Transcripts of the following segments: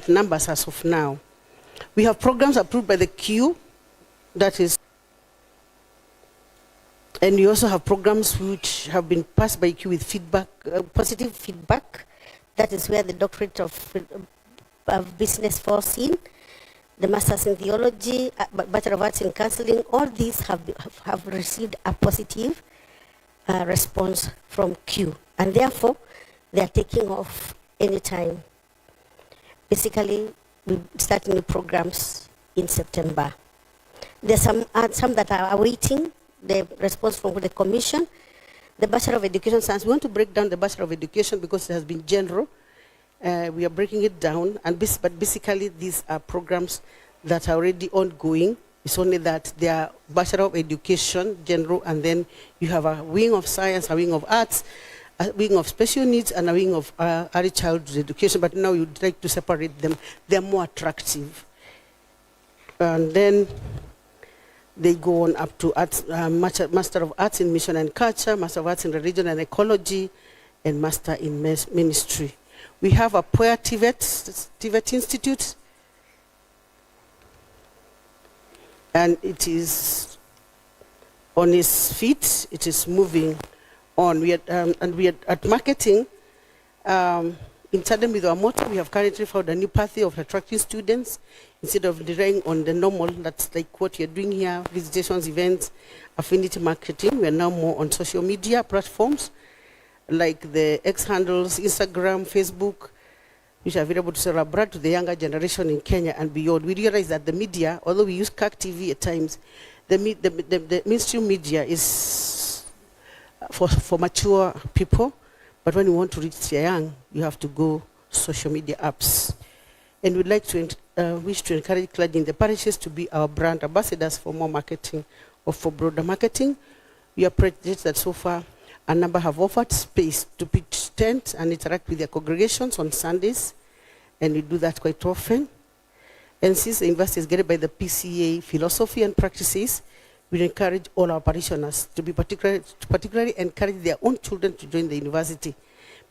exact numbers as of now. We have programs approved by the Q, that is, and we also have programs which have been passed by Q with feedback, positive feedback. That is where the doctorate of business falls in, the Masters in Theology, Bachelor of Arts in Counseling. All these have received a positive response from Q, and therefore they are taking off anytime. Basically, we start new programs in September. There's some that are awaiting the response from the Commission. The Bachelor of Education Science, we want to break down the Bachelor of Education because it has been general. We are breaking it down, but basically these are programs that are already ongoing. It's only that they are Bachelor of Education, general, and then you have a wing of science, a wing of arts, a wing of special needs, and a wing of early childhood education, but now you'd like to separate them. They're more attractive. And then they go on up to arts, Master of Arts in Mission and Culture, Master of Arts in Religion and Ecology, and Master in Ministry. We have a Puer TVET Institute, and it is on its feet, it is moving on. And we are at marketing, in tandem with our motto, we have currently found a new pathway of attracting students instead of relying on the normal, that's like what you're doing here, visitations, events, affinity marketing. We are now more on social media platforms like the X handles, Instagram, Facebook, which are available to sell our brand to the younger generation in Kenya and beyond. We realize that the media, although we use GAC TV at times, the mainstream media is for mature people, but when you want to reach the young, you have to go social media apps. And we'd like to wish to encourage clergy in the parishes to be our brand ambassadors for more marketing or for broader marketing. We appreciate that so far a number have offered space to pitch tents and interact with their congregations on Sundays, and we do that quite often. And since the university is guided by the PCA philosophy and practices, we encourage all our parishioners to particularly encourage their own children to join the university,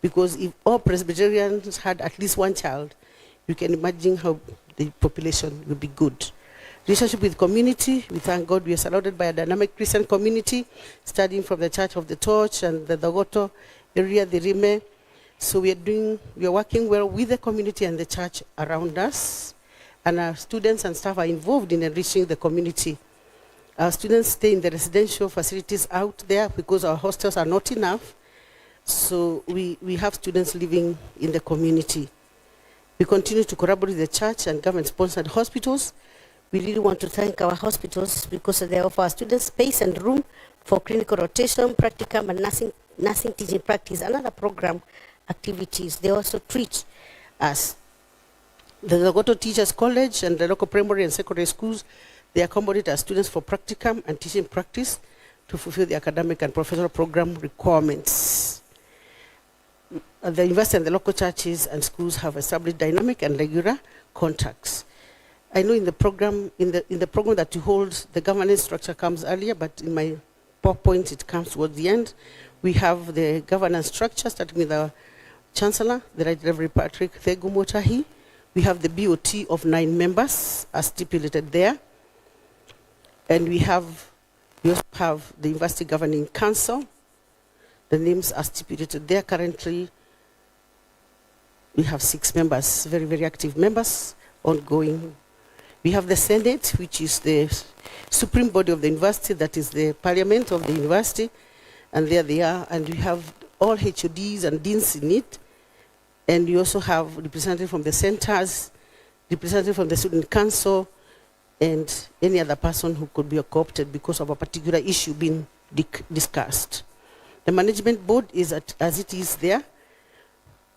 because if all Presbyterians had at least one child, you can imagine how the population will be good. Relationship with community, we thank God we are surrounded by a dynamic Christian community, studying from the Church of the Torch and the Dogoto area, the Rime. So we are working well with the community and the church around us, and our students and staff are involved in enriching the community. Our students stay in the residential facilities out there because our hostels are not enough. So we have students living in the community. We continue to collaborate with the church and government-sponsored hospitals. We really want to thank our hospitals because they offer our students space and room for clinical rotation, practicum, and nursing teaching practice, and other program activities. They also treat us. The Dogoto Teachers College and the local primary and secondary schools, they accommodate our students for practicum and teaching practice to fulfill the academic and professional program requirements. The university and the local churches and schools have established dynamic and regular contacts. I know in the program that you hold, the governance structure comes earlier, but in my PowerPoint it comes towards the end. We have the governance structure, starting with our Chancellor, the Right Reverend Patrick Thegu Motahi. We have the BOT of 9 members, as stipulated there. And we also have the University Governing Council. The names are stipulated there. Currently, we have 6 members, very, very active members, ongoing. We have the Senate, which is the supreme body of the university, that is the parliament of the university, and there they are. And we have all HODs and deans in it. And we also have representatives from the centers, representatives from the student council, and any other person who could be co-opted because of a particular issue being discussed. The management board is as it is there,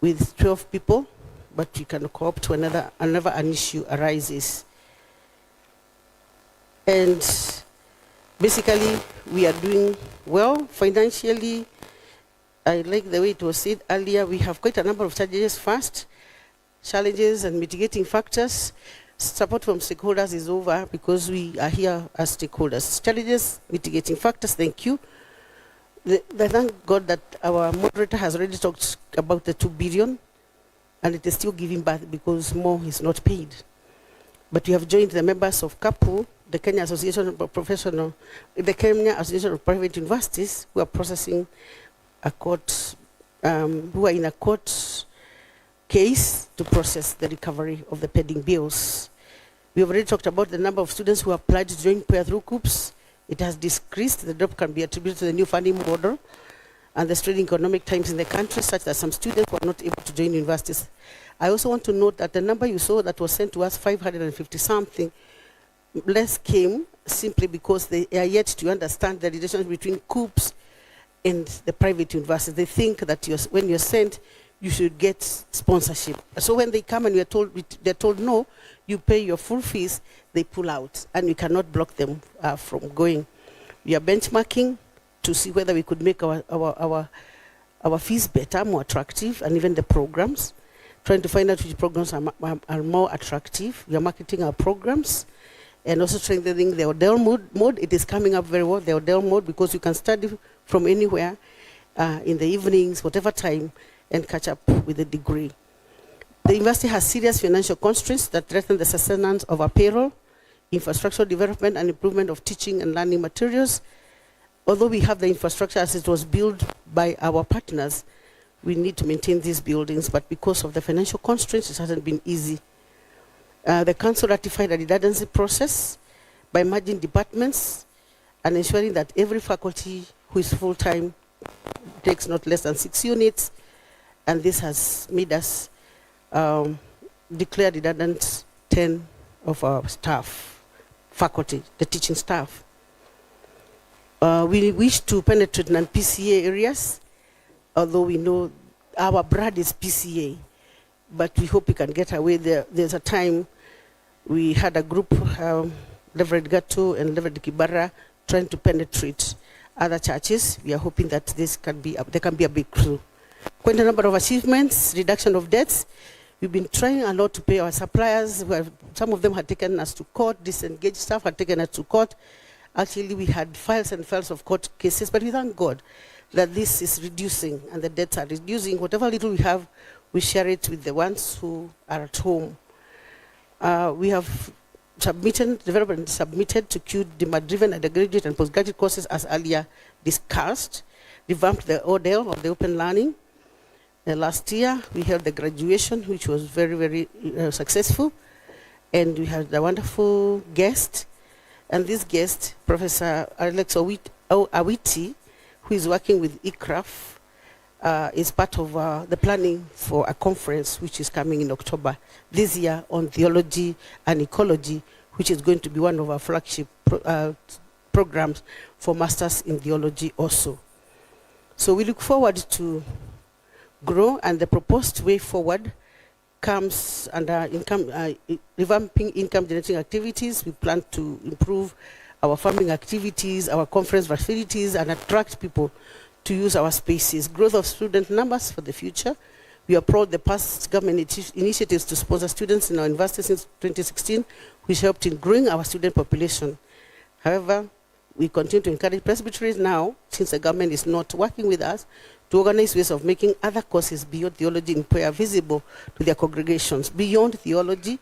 with 12 people, but we can co-opt whenever an issue arises. And basically, we are doing well financially. I like the way it was said earlier. We have quite a number of challenges first, challenges and mitigating factors. Support from stakeholders is over because we are here as stakeholders. Challenges, mitigating factors, thank you. I thank God that our moderator has already talked about the 2 billion and it is still giving birth because more is not paid. But we have joined the members of CAPU, the Kenya Association of Professional, the Kenya Association of Private Universities, who are processing a court, who are in a court case to process the recovery of the pending bills. We have already talked about the number of students who applied to join prayer through COOPs. It has decreased. The drop can be attributed to the new funding model and the strained economic times in the country, such that some students were not able to join universities. I also want to note that the number you saw that was sent to us, 550 something, less came simply because they are yet to understand the relationship between COOPs and the private universities. They think that when you're sent, you should get sponsorship. So when they come and they're told no, you pay your full fees, they pull out, and we cannot block them from going. We are benchmarking to see whether we could make our fees better, more attractive, and even the programs, trying to find out which programs are more attractive. We are marketing our programs and also strengthening the Odell mode. It is coming up very well, the Odell mode, because you can study from anywhere in the evenings, whatever time, and catch up with a degree. The university has serious financial constraints that threaten the sustenance of our payroll, infrastructural development, and improvement of teaching and learning materials. Although we have the infrastructure as it was built by our partners, we need to maintain these buildings, but because of the financial constraints, it hasn't been easy. The council ratified a redundancy process by merging departments and ensuring that every faculty who is full-time takes not less than 6 units, and this has made us declare redundant 10 of our staff, faculty, the teaching staff. We wish to penetrate non-PCA areas, although we know our brand is PCA, but we hope we can get away there. There's a time we had a group, Reverend Gato and Reverend Kibara, trying to penetrate other churches. We are hoping that there can be a breakthrough. Quite a number of achievements, reduction of debts. We've been trying a lot to pay our suppliers. Some of them had taken us to court. Disengaged staff had taken us to court. Actually, we had files and files of court cases, but we thank God that this is reducing and the debts are reducing. Whatever little we have, we share it with the ones who are at home. We have developed and submitted to CUE demand-driven undergraduate and postgraduate courses as earlier discussed, revamped the ODEL, or the open learning. Last year, we held the graduation, which was very, very successful, and we had a wonderful guest. And this guest, Professor Alex Awiti, who is working with ICRAF, is part of the planning for a conference which is coming in October this year on theology and ecology, which is going to be one of our flagship programs for masters in theology also. So we look forward to grow, and the proposed way forward comes under revamping income generating activities. We plan to improve our farming activities, our conference facilities, and attract people to use our spaces. Growth of student numbers for the future. We applaud the past government initiatives to sponsor students in our university since 2016, which helped in growing our student population. However, we continue to encourage Presbyterians now, since the government is not working with us, to organize ways of making other courses beyond theology in prayer visible to their congregations, beyond theology,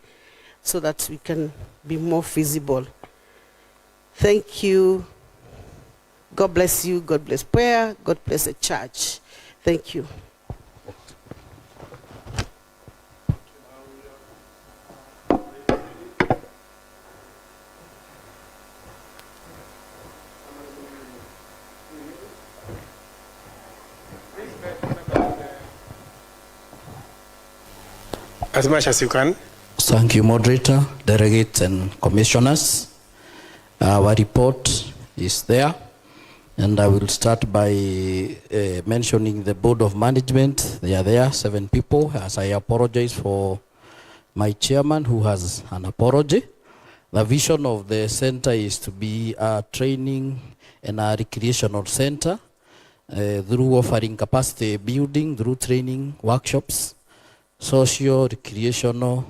so that we can be more visible. Thank you. God bless you. God bless prayer. God bless the church. Thank you. As much as you can. Thank you, moderator, delegates, and commissioners. Our report is there, and I will start by mentioning the board of management. They are there, 7 people, as I apologize for my chairman who has an apology. The vision of the center is to be a training and a recreational center through offering capacity building, through training, workshops, socio recreational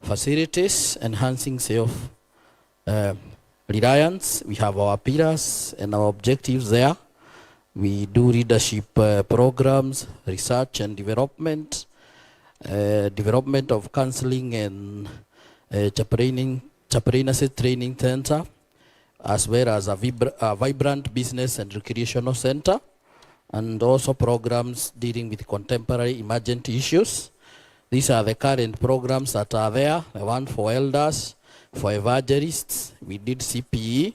facilities, enhancing self-reliance. We have our pillars and our objectives there. We do leadership programs, research and development, development of counseling and chaplaincy training center, as well as a vibrant business and recreational center, and also programs dealing with contemporary emergent issues. These are the current programs that are there. The one for elders, for evangelists, we did CPE.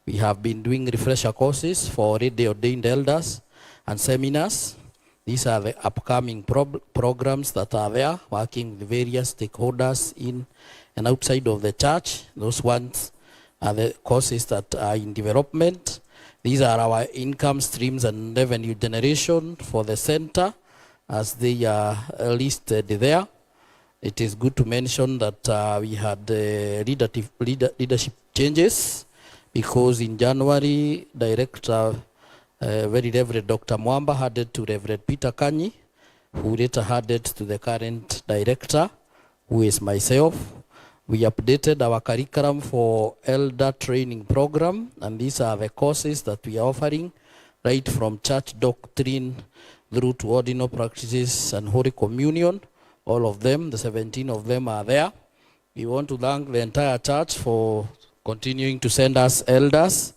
We have been doing refresher courses for already ordained elders and seminars. These are the upcoming programs that are there, working with various stakeholders in and outside of the church. Those ones are the courses that are in development. These are our income streams and revenue generation for the center as they are listed there. It is good to mention that we had leadership changes, because in January, Director, very Reverend Dr. Mwamba handed to Reverend Peter Kanyi, who later handed to the current director, who is myself. We updated our curriculum for elder training program, and these are the courses that we are offering, right from church doctrine through to ordinal practices and Holy Communion. All of them, the 17 of them are there. We want to thank the entire church for continuing to send us elders.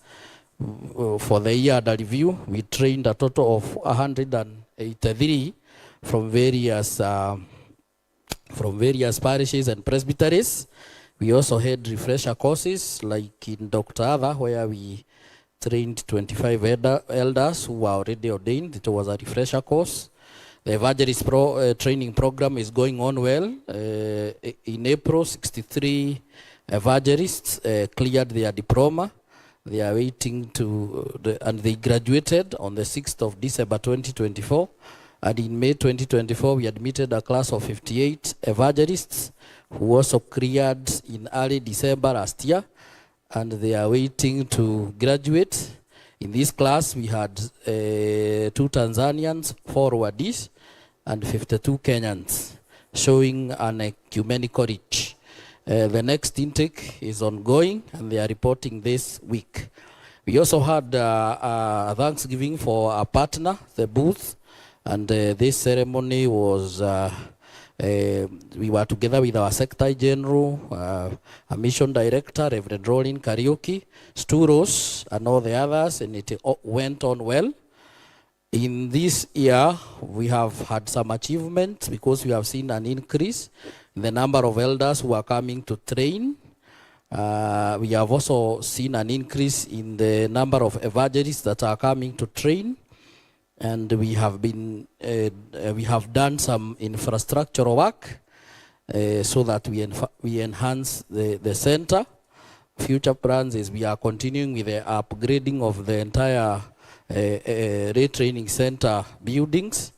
For the year under review, we trained a total of 183 from various parishes and presbyteries. We also had refresher courses like in Dr. Ava, where we trained 25 elders who were already ordained. It was a refresher course. The evangelist training program is going on well. In April, 63 evangelists cleared their diploma. They are waiting and they graduated on the 6th of December 2024. And in May 2024, we admitted a class of 58 evangelists who also cleared in early December last year. And they are waiting to graduate. In this class, we had 2 Tanzanians, 4 Rwandese, and 52 Kenyans, showing an ecumenical reach. The next intake is ongoing, and they are reporting this week. We also had a Thanksgiving for our partner, the booth, and this ceremony was, we were together with our Secretary General, a mission director, Reverend Rolling Karaoke, Sturos, and all the others, and it went on well. In this year, we have had some achievements because we have seen an increase in the number of elders who are coming to train. We have also seen an increase in the number of evangelists that are coming to train. And we have done some infrastructural work so that we enhance the center. Future plans is we are continuing with the upgrading of the entire retraining center buildings.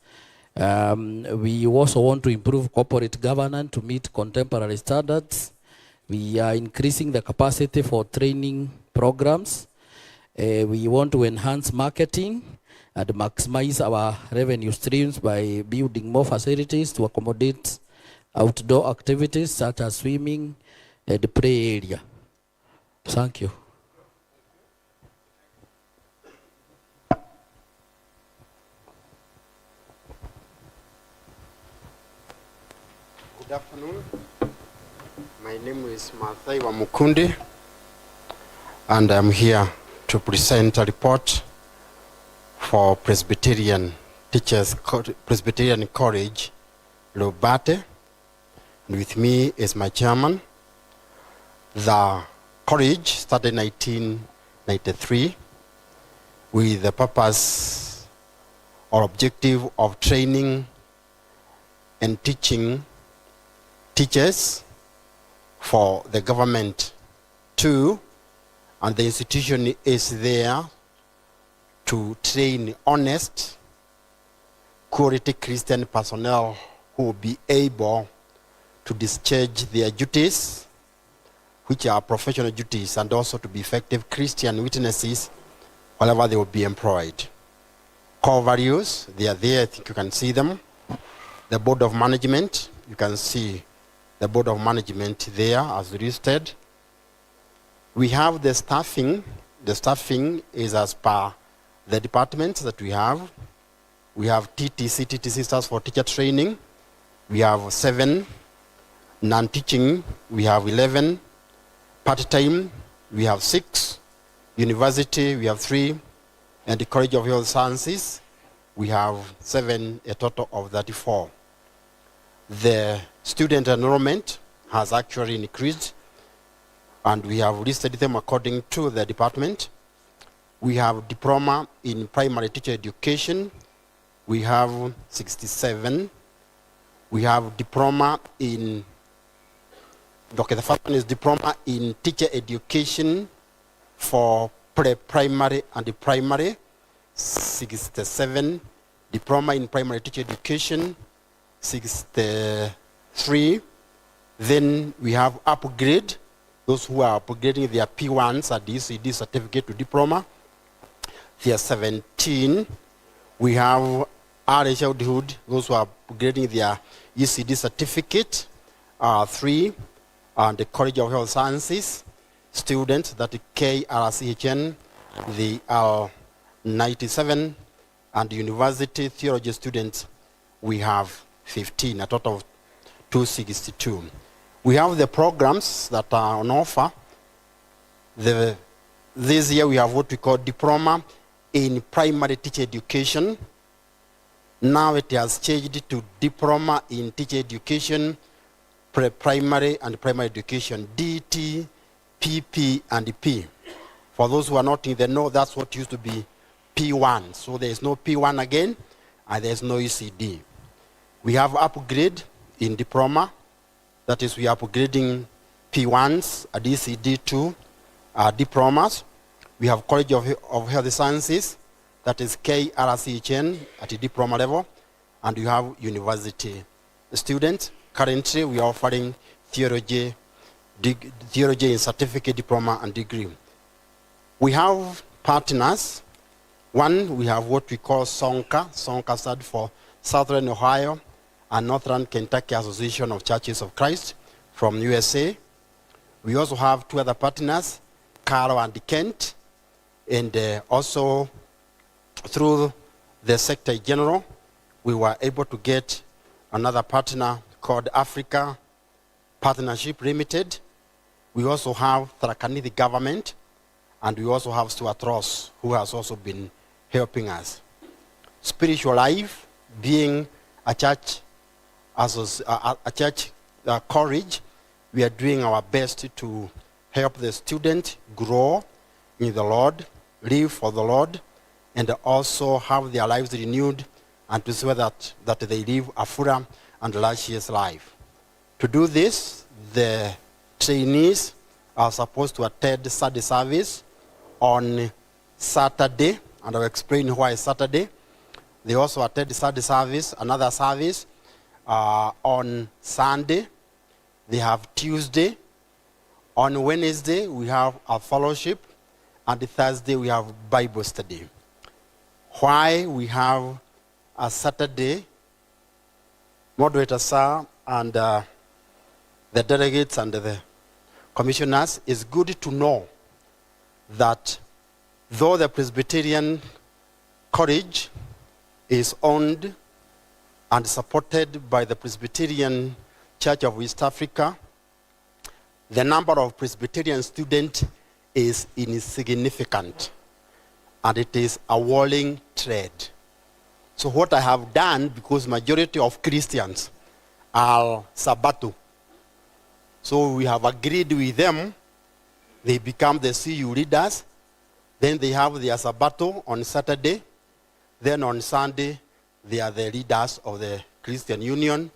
We also want to improve corporate governance to meet contemporary standards. We are increasing the capacity for training programs. We want to enhance marketing and maximize our revenue streams by building more facilities to accommodate outdoor activities such as swimming and the play area. Thank you. Good afternoon. My name is Mathai Wamukundi, and I'm here to present a report for Presbyterian College, Lobate. And with me is my chairman. The college started in 1993 with the purpose or objective of training and teaching teachers for the government too, and the institution is there to train honest, quality Christian personnel who will be able to discharge their duties, which are professional duties, and also to be effective Christian witnesses wherever they will be employed. Core values, they are there, I think you can see them. The board of management, you can see the board of management there as listed. We have the staffing. The staffing is as per the departments that we have. We have TTC. TTC stands for teacher training. we have 7. Non-teaching, we have 11. Part-time, we have 6. University, we have 3. And the College of Health Sciences, we have 7, a total of 34. The student enrollment has actually increased, and we have listed them according to the department. We have diploma in primary teacher education. We have 67. We have diploma in, okay, the first one is diploma in teacher education for pre-primary and the primary, 67. Diploma in primary teacher education, 63. Then we have upgrade, those who are upgrading their P1s at the ECD certificate to diploma. They are 17. We have early childhood, those who are upgrading their ECD certificate, 3. And the College of Health Sciences students, that is KRCHN, they are 97. And university theology students, we have 15, a total of 262. We have the programs that are on offer. This year we have what we call diploma in primary teacher education. Now it has changed to diploma in teacher education, primary and primary education, DT, PP, and P. For those who are not in the know, that's what used to be P1. So there is no P1 again, and there is no ECD. We have upgrade in diploma. That is, we are upgrading P1s at ECD2 diplomas. We have College of Health Sciences, that is KRCHN at the diploma level, and we have university students. Currently, we are offering theology in certificate, diploma, and degree. We have partners. One, we have what we call SONCA. SONCA stands for Southern Ohio and Northern Kentucky Association of Churches of Christ from USA. We also have 2 other partners, Carlo and Kent, and also through the sector in general, we were able to get another partner called Africa Partnership Limited. We also have Tharakanithi government, and we also have Stuart Ross, who has also been helping us. Spiritual Life, being a church college, we are doing our best to help the students grow in the Lord, live for the Lord, and also have their lives renewed, and to see that they live a fuller and righteous life. To do this, the trainees are supposed to attend Sunday service on Saturday, and I'll explain why Saturday. They also attend Sunday service, another service on Sunday. They have Tuesday. On Wednesday, we have a fellowship, and Thursday, we have Bible study. Why we have a Saturday, moderator sir, and the delegates and the commissioners, is good to know that though the Presbyterian College is owned and supported by the Presbyterian Church of East Africa, the number of Presbyterian students is insignificant, and it is a walling trade. So what I have done, because majority of Christians are Sabbato, so we have agreed with them. They become the CU leaders. Then they have their Sabbato on Saturday. Then on Sunday, they are the leaders of the Christian Union.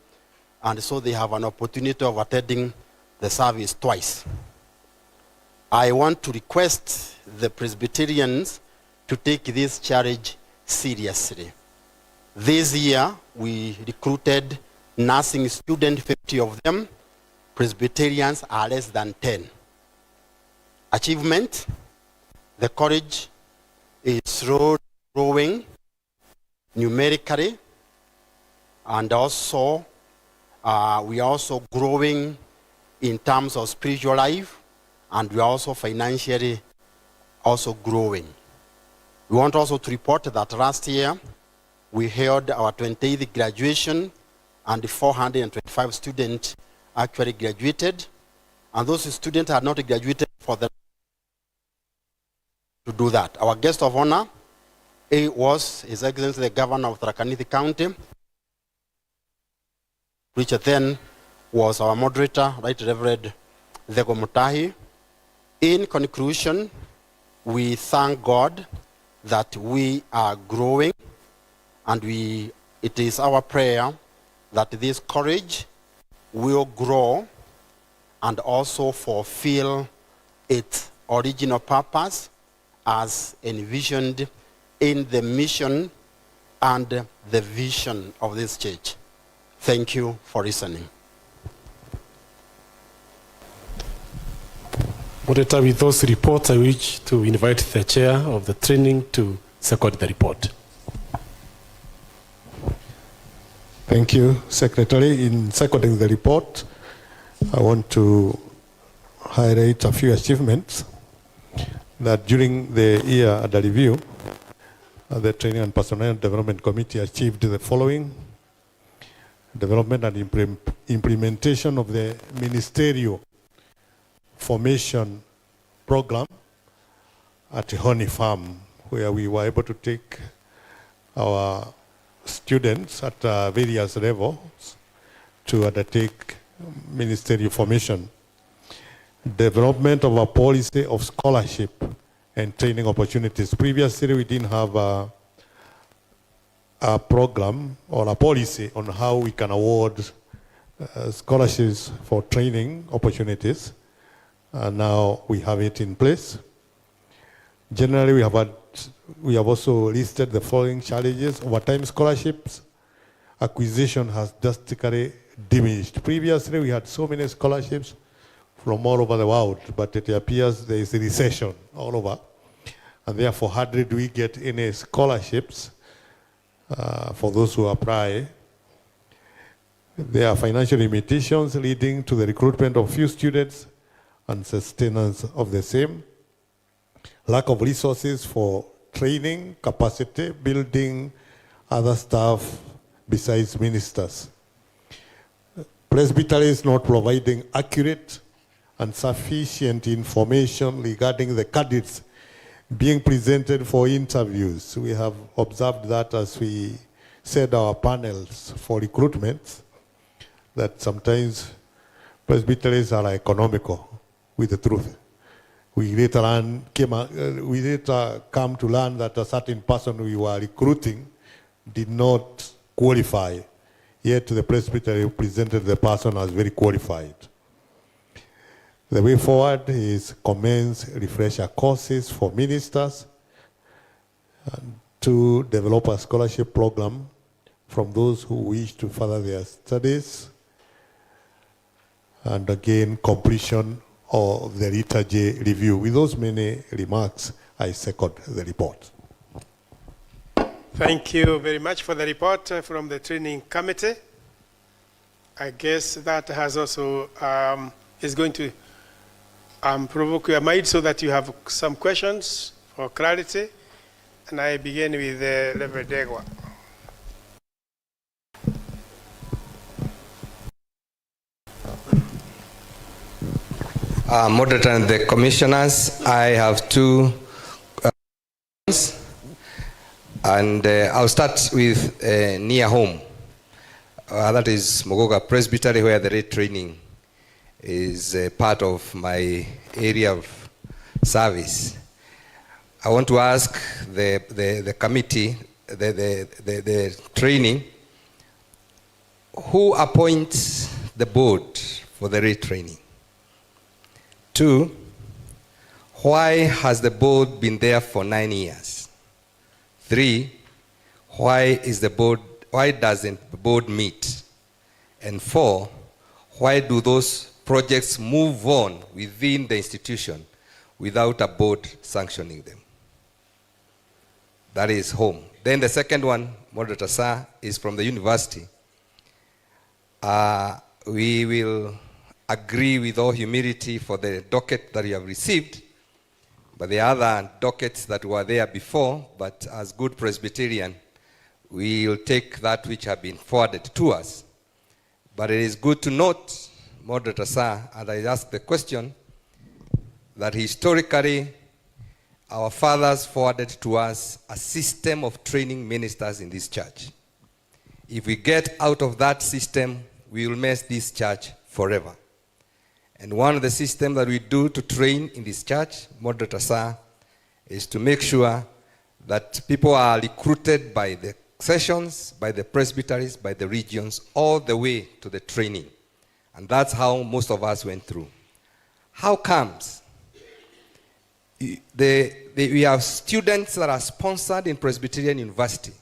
And so they have an opportunity of attending the service twice. I want to request the Presbyterians to take this charge seriously. This year, we recruited nursing students, 50 of them. Presbyterians are less than 10. Achievement, the college is growing numerically, and also we are also growing in terms of spiritual life, and we are also financially also growing. We want also to report that last year we held our 28th graduation and 425 students actually graduated. And those students had not graduated for them to do that. Our guest of honor was His Excellency the Governor of Tharaka Nithi County, which then was our moderator, Right Reverend Thego Mutahi. In conclusion, we thank God that we are growing, and it is our prayer that this college will grow and also fulfill its original purpose as envisioned in the mission and the vision of this church. Thank you for listening. Moderator, with those reports, I wish to invite the chair of the training to second the report. Thank you, Secretary. In seconding the report, I want to highlight a few achievements that during the year under review, the Training and Personnel Development Committee achieved the following: development and implementation of the ministerial formation program at Honey Farm, where we were able to take our students at various levels to undertake ministerial formation. Development of a policy of scholarship and training opportunities. Previously, we didn't have a program or a policy on how we can award scholarships for training opportunities. Now we have it in place. Generally, we have also listed the following challenges. Overtime scholarships acquisition has drastically diminished. Previously, we had so many scholarships from all over the world, but it appears there is a recession all over. And therefore, hardly do we get any scholarships for those who apply. There are financial limitations leading to the recruitment of few students and sustenance of the same. Lack of resources for training, capacity building, other staff besides ministers. Presbyterian is not providing accurate and sufficient information regarding the candidates being presented for interviews. We have observed that as we set our panels for recruitment, that sometimes Presbyterians are economical with the truth. We later come to learn that a certain person we were recruiting did not qualify, yet the presbytery presented the person as very qualified. The way forward is commence refresher courses for ministers and to develop a scholarship program from those who wish to further their studies, and again completion of the liturgy review. With those many remarks, I second the report. Thank you very much for the report from the training committee. I guess that has also is going to provoke your mind so that you have some questions for clarity. And I begin with Reverend Degwa. Moderator and the commissioners, I have two questions, and I'll start with near home. That is Mogoga Presbytery, where the rate training is part of my area of service. I want to ask the committee, the training, who appoints the board for the rate training? 2, why has the board been there for 9 years? 3, why doesn't the board meet? And 4, why do those projects move on within the institution without a board sanctioning them? That is home. Then the second one, Moderator Sir, is from the university. We will agree with all humility for the docket that you have received, but the other dockets that were there before, but as good Presbyterian, we will take that which have been forwarded to us But it is good to note, Moderator Sir, and I ask the question, that historically our fathers forwarded to us a system of training ministers in this church. If we get out of that system, we will mess this church forever. And one of the systems that we do to train in this church, Moderator Sir, is to make sure that people are recruited by the sessions, by the presbyteries, by the regions, all the way to the training. And that's how most of us went through. How comes we have students that are sponsored in Presbyterian University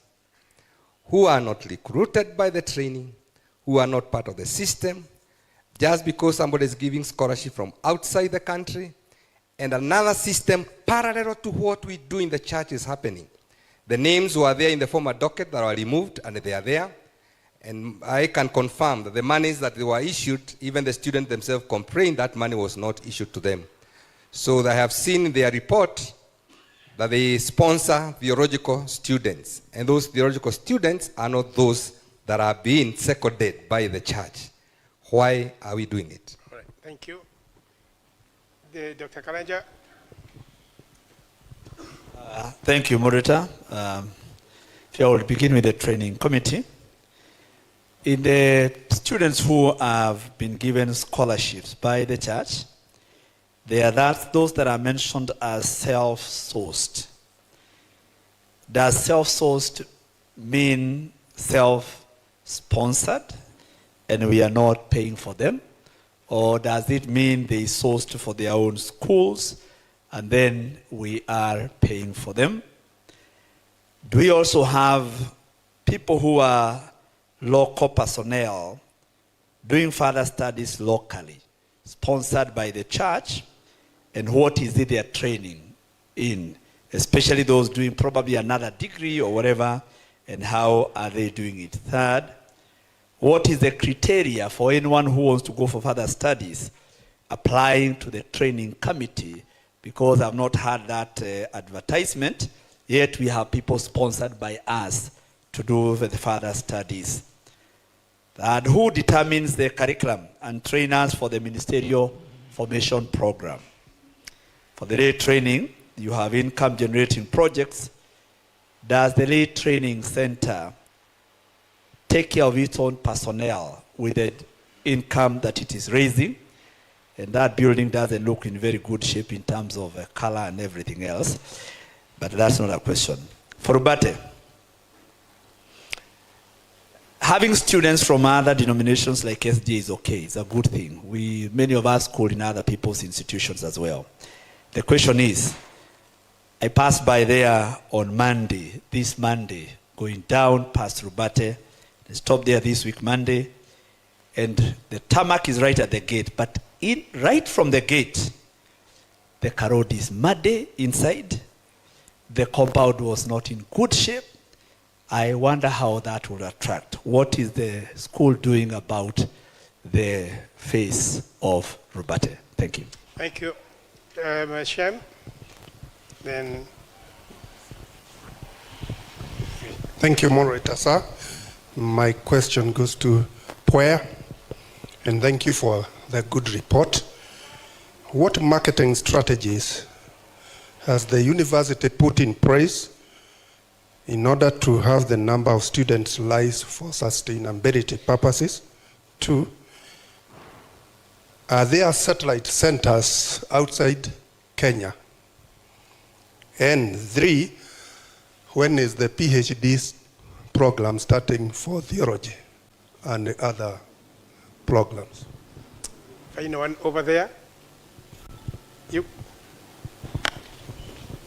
who are not recruited by the training, who are not part of the system, just because somebody is giving scholarship from outside the country, and another system parallel to what we do in the church is happening. The names were there in the former docket that were removed, and they are there. And I can confirm that the monies that they were issued, even the students themselves complained that money was not issued to them. So they have seen in their report that they sponsor theological students. And those theological students are not those that are being seconded by the church. Why are we doing it? All right, thank you. Dr. Karanja. Thank you, Moderator. If I will begin with the training committee. In the students who have been given scholarships by the church, they are those that are mentioned as self-sourced. Does self-sourced mean self-sponsored and we are not paying for them? Or does it mean they sourced for their own schools and then we are paying for them? Do we also have people who are local personnel doing further studies locally, sponsored by the church, and what is it they are training in, especially those doing probably another degree or whatever, and how are they doing it? Third, what is the criteria for anyone who wants to go for further studies applying to the training committee? Because I've not had that advertisement, yet we have people sponsored by us to do the further studies. And who determines the curriculum and trainers for the ministerial formation program? For the lay training, you have income generating projects. Does the lay training center take care of its own personnel with the income that it is raising? And that building doesn't look in very good shape in terms of color and everything else. But that's not a question. For Rubate, having students from other denominations like SDA is okay. It's a good thing. Many of us school in other people's institutions as well. The question is, I passed by there on Monday, this Monday, going down past Rubate. I stopped there this week, Monday, and the tarmac is right at the gate. But right from the gate, the road is muddy inside. The compound was not in good shape. I wonder how that would attract. What is the school doing about the face of Rubate? Thank you. Thank you. Shem, then. Thank you, Moderator, sir. My question goes to Puer, and thank you for the good report. What marketing strategies has the university put in place in order to have the number of students rise for sustainability purposes? 2, are there satellite centers outside Kenya? And 3, when is the PhD program starting for theology and other programs? Final one over there. You.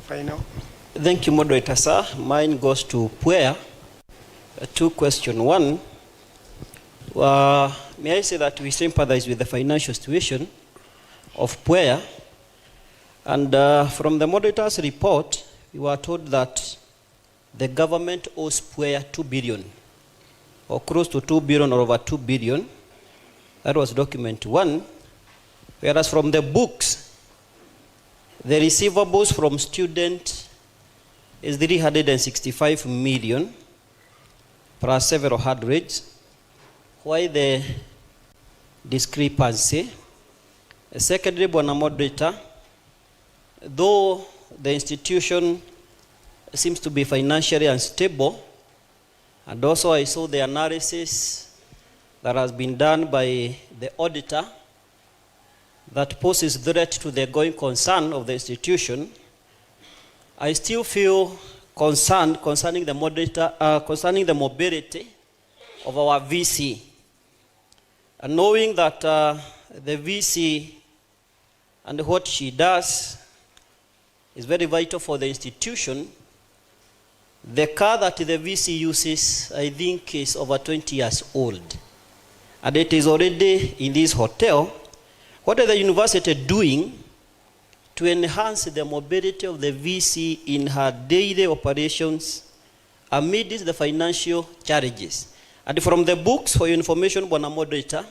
Final. Thank you, Moderator, sir. Mine goes to Puer. 2 questions. 1, may I say that we sympathize with the financial situation of Puer. And from the Moderator's report, we were told that the government owes Puer 2 billion, or close to 2 billion or over 2 billion. That was document 1. Whereas from the books, the receivables from students is 365 million plus several hard rates, while the discrepancy. Secondly, Bwana Moderator, though the institution seems to be financially unstable, and also I saw the analysis that has been done by the auditor that poses threat to the going concern of the institution, I still feel concerned concerning the mobility of our VC. And knowing that the VC and what she does is very vital for the institution, the car that the VC uses, I think, is over 20 years old. And it is already in this hotel. What is the university doing to enhance the mobility of the VC in her daily operations amidst the financial challenges? And from the books, for your information, Bwana Moderator,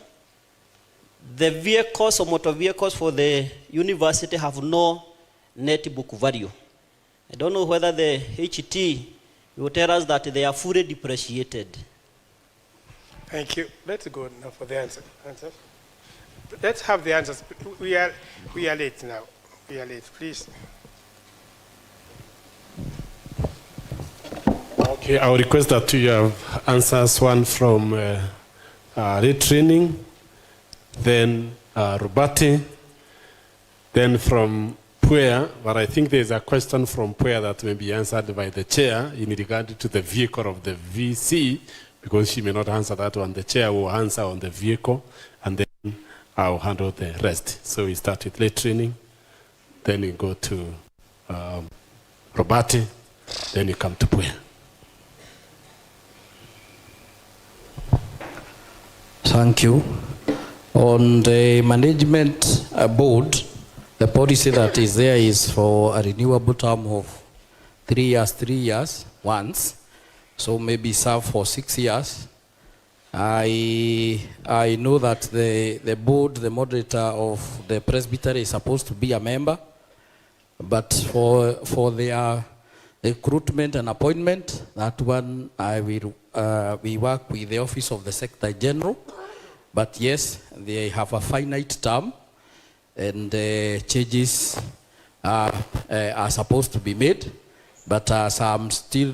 the vehicles or motor vehicles for the university have no net book value. I don't know whether the HT will tell us that they are fully depreciated. Thank you. Let's go now for the answers. Let's have the answers. We are late now. We are late, please. Okay, I will request that you have answers, one from retraining, then Robati, then from Puer, but I think there's a question from Puer that may be answered by the chair in regard to the vehicle of the VC, because she may not answer that one. The chair will answer on the vehicle, and then I'll handle the rest. So we start with late training, then you go to Robati, then you come to Puer. Thank you. On the management board, the policy that is there is for a renewable term of 3 years once. So maybe serve for 6 years. I know that the board, the moderator of the Presbyterian is supposed to be a member, but for their recruitment and appointment, that one we work with the office of the Secretary General. But yes, they have a finite term, and changes are supposed to be made. But as I'm still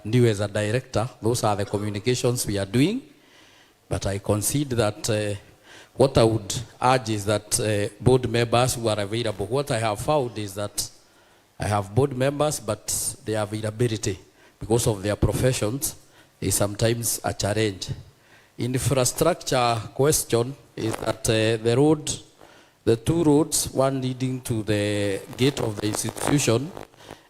new as a director, those are the communications we are doing. But I concede that what I would urge is that board members who are available, what I have found is that I have board members, but their availability, because of their professions, is sometimes a challenge. Infrastructure question is that the two roads, one leading to the gate of the institution,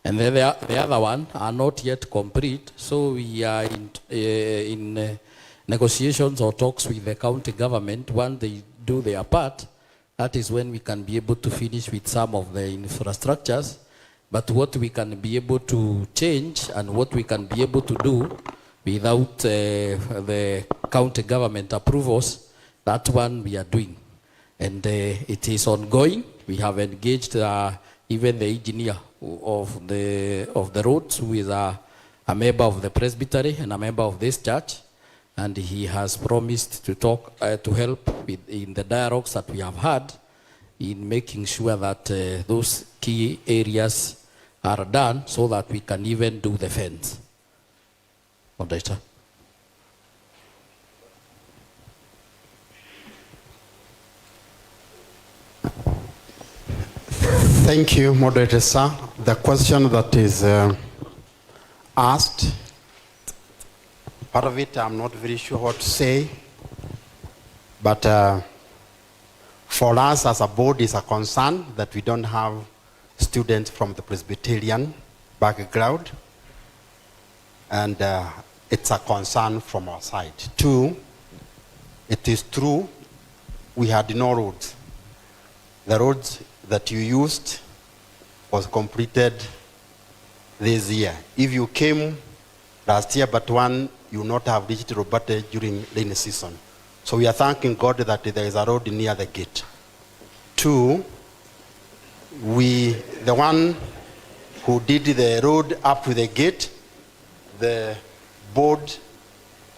and the other one are not yet complete. So we are in negotiations or talks with the county government. When they do their part, that is when we can be able to finish with some of the infrastructures. But what we can be able to change and what we can be able to do without the county government approvals, that one we are doing. And it is ongoing. We have engaged even the engineer of the roads, who is a member of the Presbyterian and a member of this church. And he has promised to talk, to help in the dialogues that we have had in making sure that those key areas are done so that we can even do the fence. Moderator. Thank you, Moderator, sir. The question that is asked, part of it I'm not very sure what to say, but for us as a board is a concern that we don't have students from the Presbyterian background, and it's a concern from our side. Two, it is true we had no roads. The roads that you used was completed this year. If you came last year but one, you will not have reached Robate during rainy season. So we are thanking God that there is a road near the gate. Two, the one who did the road up to the gate, the board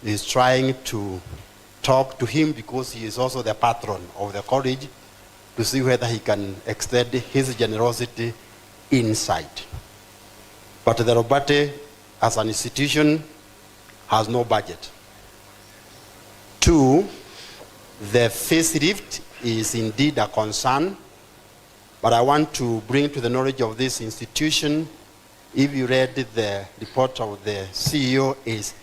is trying to talk to him because he is also the patron of the college to see whether he can extend his generosity inside. But the Robate, as an institution, has no budget. 2, the facelift is indeed a concern, but I want to bring to the knowledge of this institution, if you read the report of the CEO, is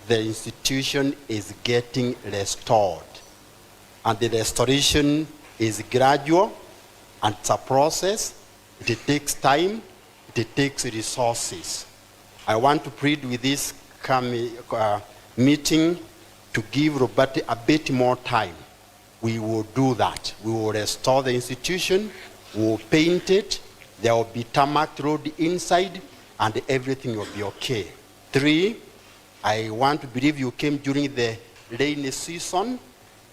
the institution is getting restored. And the restoration is gradual, and it's a process. It takes time, it takes resources. I want to plead with this meeting to give Roberti a bit more time. We will do that. We will restore the institution, we will paint it, there will be tarmac road inside, and everything will be okay. 3, I want to believe you came during the rainy season,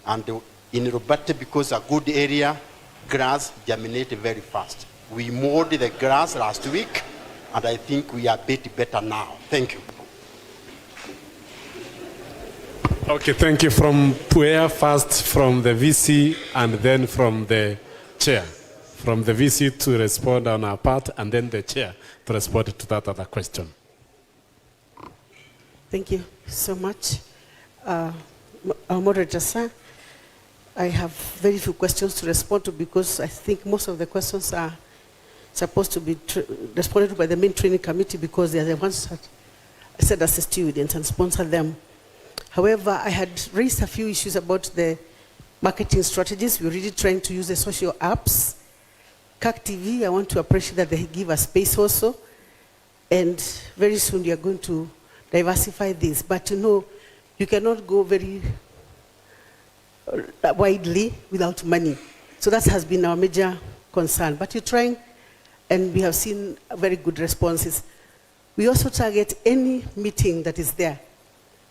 and in Roberti, because a good area, grass germinated very fast. We mowed the grass last week, and I think we are a bit better now. Thank you. Okay, thank you. From Puea first, from the VC, and then from the chair. From the VC to respond on our part, and then the chair to respond to that other question. Thank you so much. Moderator, sir, I have very few questions to respond to because I think most of the questions are supposed to be responded to by the main training committee because they are the ones that said as students and sponsor them. However, I had raised a few issues about the marketing strategies. We're really trying to use the social apps. GAC TV, I want to appreciate that they give us space also. And very soon we are going to diversify this. But you know, you cannot go very widely without money. So that has been our major concern. But you're trying, and we have seen very good responses. We also target any meeting that is there.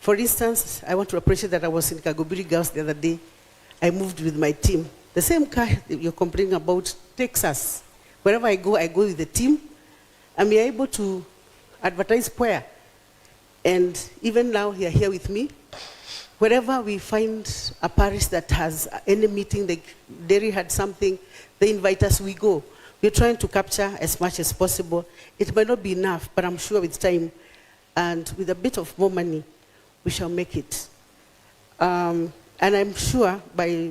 For instance, I want to appreciate that I was in Kagubiri Girls the other day. I moved with my team. The same car that you're complaining about takes us. Wherever I go with the team, and we are able to advertise Puea. And even now, they are here with me. Wherever we find a parish that has any meeting, like Derry had something, they invite us, we go. We're trying to capture as much as possible. It might not be enough, but I'm sure with time and with a bit of more money, we shall make it. And I'm sure by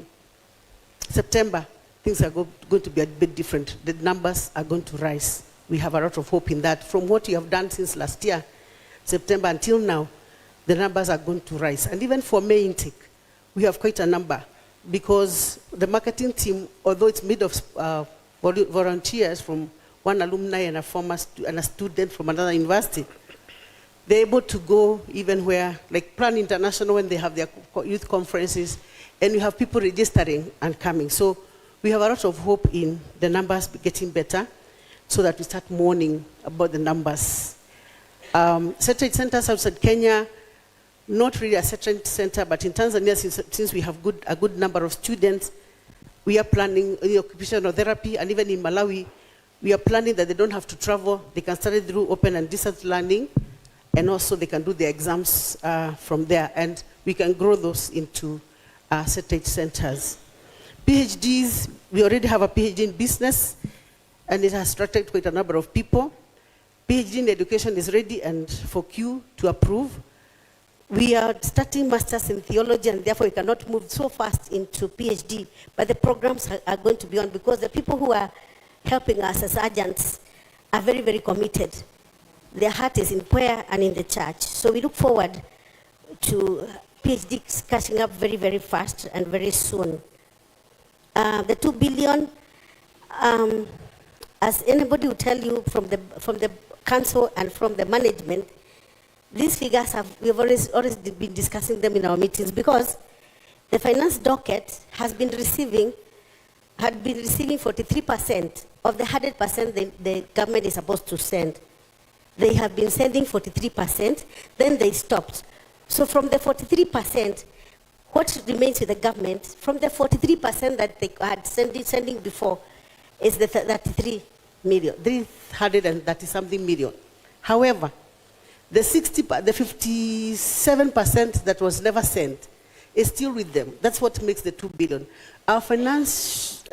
September, things are going to be a bit different. The numbers are going to rise. We have a lot of hope in that. From what you have done since last year, September until now, the numbers are going to rise. And even for May intake, we have quite a number because the marketing team, although it's made of volunteers from one alumni and a student from another university, they're able to go even where, like Plan International, when they have their youth conferences, and you have people registering and coming. So we have a lot of hope in the numbers getting better so that we start mourning about the numbers. Satellite centers outside Kenya, not really a satellite center, but in Tanzania, since we have a good number of students, we are planning occupational therapy, and even in Malawi, we are planning that they don't have to travel. They can study through open and distance learning, and also they can do the exams from there, and we can grow those into satellite centers. PhDs, we already have a PhD in business, and it has attracted quite a number of people. PhD in education is ready and for Q to approve. We are starting masters in theology, and therefore we cannot move so fast into PhD, but the programs are going to be on because the people who are helping us as agents are very, very committed. Their heart is in prayer and in the church. So we look forward to PhDs catching up very, very fast and very soon. The 2 billion, as anybody will tell you from the council and from the management, these figures we've always been discussing them in our meetings because the finance docket had been receiving 43% of the 100% the government is supposed to send. They have been sending 43%, then they stopped. So from the 43%, what remains with the government, from the 43% that they had sending before, is the 33 million, 330-something million. However, the 57% that was never sent is still with them. That's what makes the 2 billion. Our finance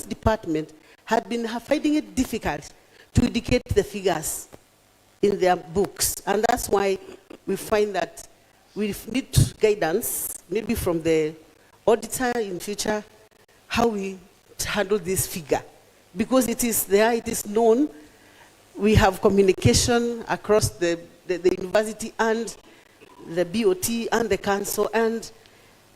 department had been finding it difficult to indicate the figures in their books. And that's why we find that we need guidance, maybe from the auditor in future, how we handle this figure. Because it is there, it is known. We have communication across the university and the BOT and the council and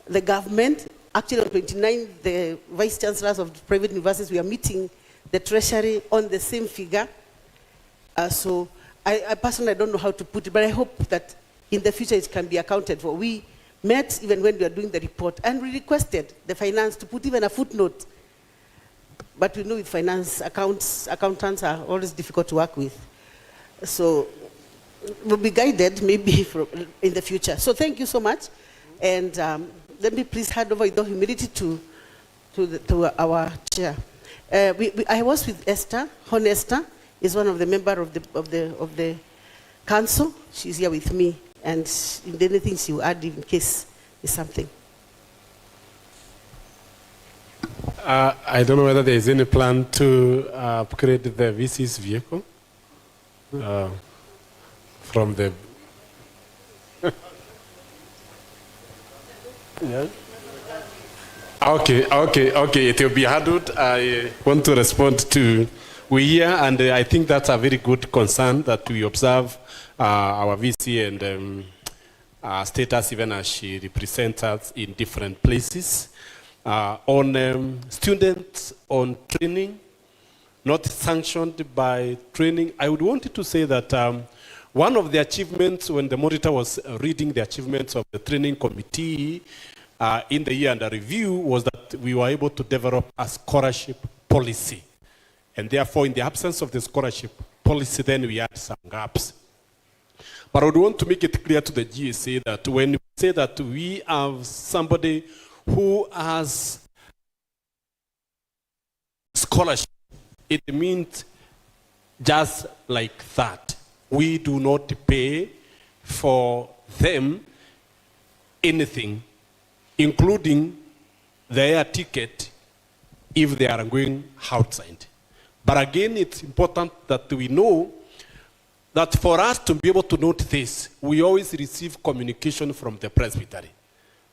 the government. Actually, on 29, the vice chancellors of the private universities, we are meeting the treasury on the same figure. So I personally don't know how to put it, but I hope that in the future it can be accounted for. We met even when we were doing the report, and we requested the finance to put even a footnote. But we know with finance, accountants are always difficult to work with. So we'll be guided maybe in the future. So thank you so much. And let me please hand over with all humility to our chair. I was with Esther. Hon Esther is one of the members of the council. She's here with me. And if anything she will add in case there's something. I don't know whether there is any plan to upgrade the VC's vehicle from the... Yeah. Okay, it will be handled. I want to respond to we hear, and I think that's a very good concern that we observe our VC and status even as she represents us in different places. On students on training, not sanctioned by training, I would want to say that one of the achievements when the monitor was reading the achievements of the training committee in the year under review was that we were able to develop a scholarship policy. And therefore, in the absence of the scholarship policy, then we had some gaps. But I would want to make it clear to the GSA that when we say that we have somebody who has scholarship, it means just like that. We do not pay for them anything, including the air ticket if they are going outside. But again, it's important that we know that for us to be able to note this, we always receive communication from the Presbytery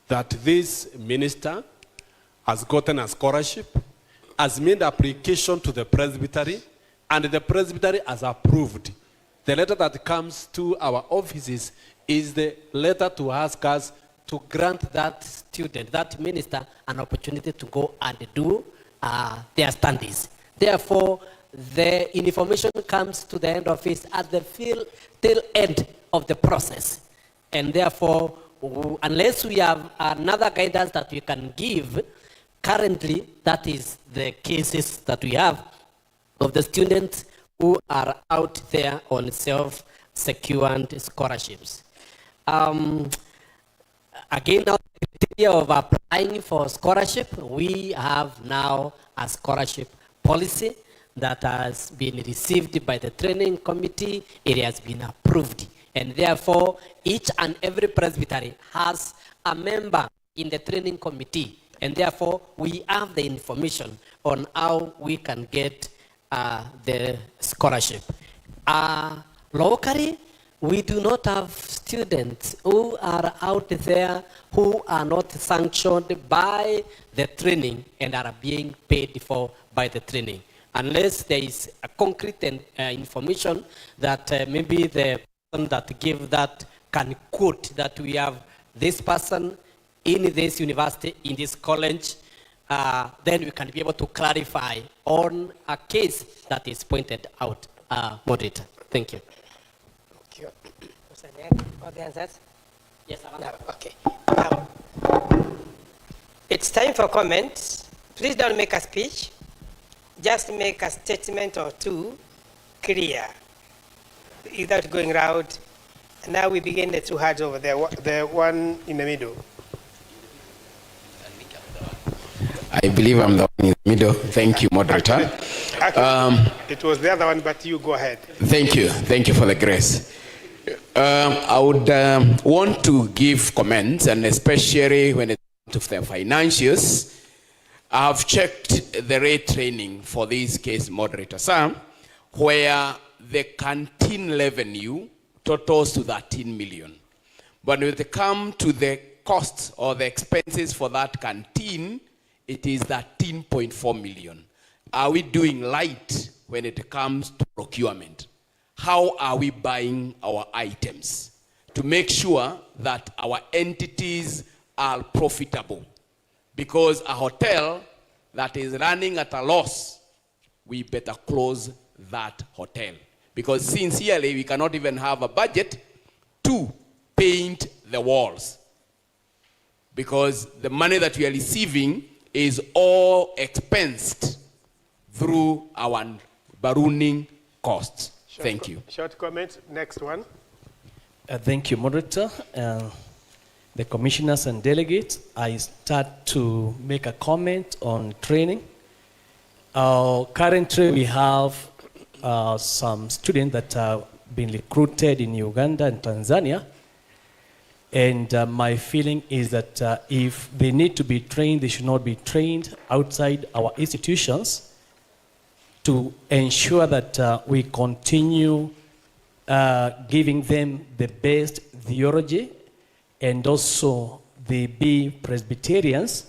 that this minister has gotten a scholarship, has made application to the Presbytery, and the Presbytery has approved. The letter that comes to our offices is the letter to ask us to grant that student, that minister, an opportunity to go and do their studies. Therefore, the information comes to the end office at the tail end of the process. And therefore, unless we have another guidance that we can give, currently, that is the cases that we have of the students who are out there on self-secured scholarships. Again, now the criteria of applying for scholarship, we have now a scholarship policy that has been received by the training committee. It has been approved. And therefore, each and every presbytery has a member in the training committee. And therefore, we have the information on how we can get the scholarship. Locally, we do not have students who are out there who are not sanctioned by the training and are being paid for by the training. Unless there is a concrete information that maybe the person that gave that can quote that we have this person in this university, in this college, then we can be able to clarify on a case that is pointed out. Moderator, thank you. Thank you. Was that the end? All the answers? Yes, I No, okay. It's time for comments. Please don't make a speech. Just make a statement or two clear without going around. And now we begin the two hands over there, the one in the middle. I believe I'm the one in the middle. Thank you, moderator. Actually, it was the other one, but you go ahead. Thank you for the grace. I would want to give comments, and especially when it comes to the financials. I've checked the rate training for these case moderators, where the canteen revenue totals to 13 million. But when it comes to the costs or the expenses for that canteen, it is 13.4 million. Are we doing light when it comes to procurement? How are we buying our items to make sure that our entities are profitable? Because a hotel that is running at a loss, we better close that hotel. Because sincerely, we cannot even have a budget to paint the walls. Because the money that we are receiving is all expensed through our ballooning costs. Thank you. Short comment. Next one. Thank you, moderator. The commissioners and delegates, I start to make a comment on training. Currently, we have some students that have been recruited in Uganda and Tanzania. And my feeling is that if they need to be trained, they should not be trained outside our institutions, to ensure that we continue giving them the best theology, and also they be Presbyterians,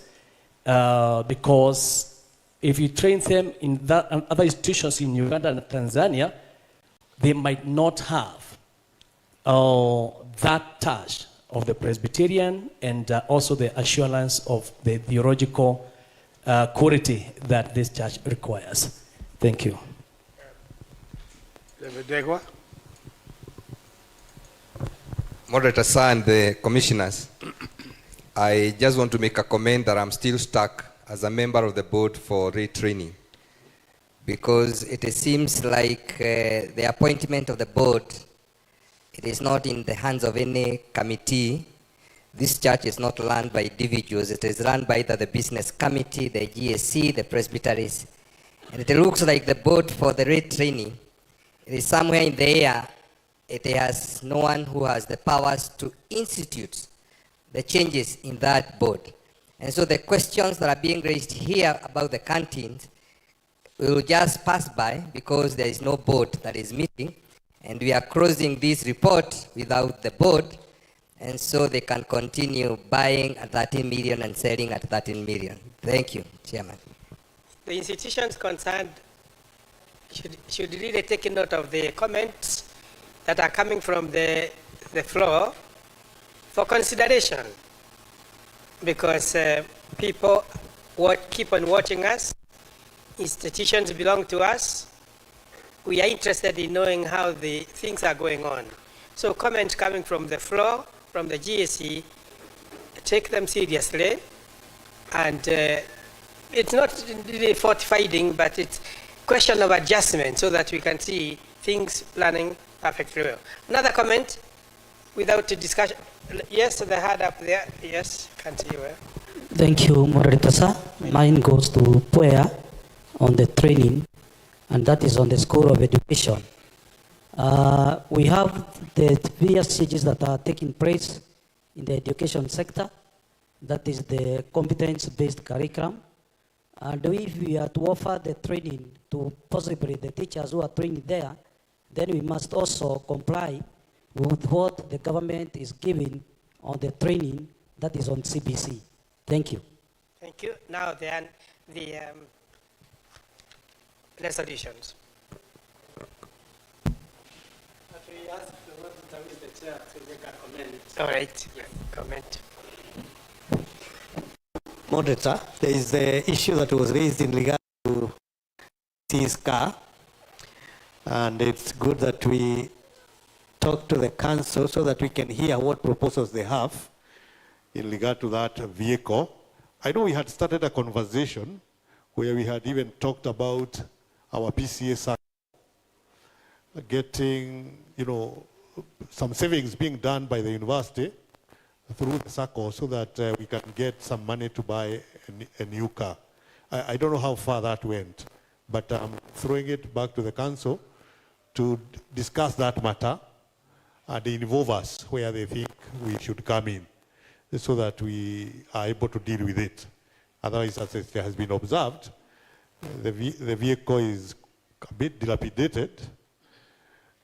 because if you train them in that and other institutions in Uganda and Tanzania, they might not have that touch of the Presbyterian and also the assurance of the theological quality that this church requires. Thank you. Moderator sir and the commissioners, I just want to make a comment that I'm still stuck as a member of the board for retraining, because it seems like the appointment of the board, it is not in the hands of any committee. This church is not run by individuals. It is run by either the business committee, the GAC, the presbyteries. And it looks like the board for the retraining, it is somewhere in the air. It has no one who has the powers to institute the changes in that board. And so the questions that are being raised here about the canteens will just pass by because there is no board that is meeting. And we are closing this report without the board. And so they can continue buying at 13 million and selling at 13 million. Thank you, Chairman. The institutions concerned should really take note of the comments that are coming from the floor for consideration, because people keep on watching us. Institutions belong to us. We are interested in knowing how the things are going on. So comments coming from the floor, from the GAC, take them seriously. And it's not really fault-finding, but it's question of adjustment so that we can see things planning perfectly well. Another comment without a discussion. Yes, the hand up there. Yes, can't see well. Thank you, Moderator sir. Mine goes to Puea on the training, and that is on the School of Education. We have the various changes that are taking place in the education sector. That is the competence-based curriculum. And if we are to offer the training to possibly the teachers who are trained there, then we must also comply with what the government is giving on the training that is on CBC. Thank you. Thank you. Now then, the resolutions. All right. Yeah. Comment. Moderator, there is the issue that was raised in regard to this car, and it's good that we talk to the council so that we can hear what proposals they have in regard to that vehicle. I know we had started a conversation where we had even talked about our PCA getting, some savings being done by the university through the circle so that we can get some money to buy a new car. I don't know how far that went, but I'm throwing it back to the council to discuss that matter and involve us where they think we should come in, so that we are able to deal with it. Otherwise, as it has been observed, the vehicle is a bit dilapidated,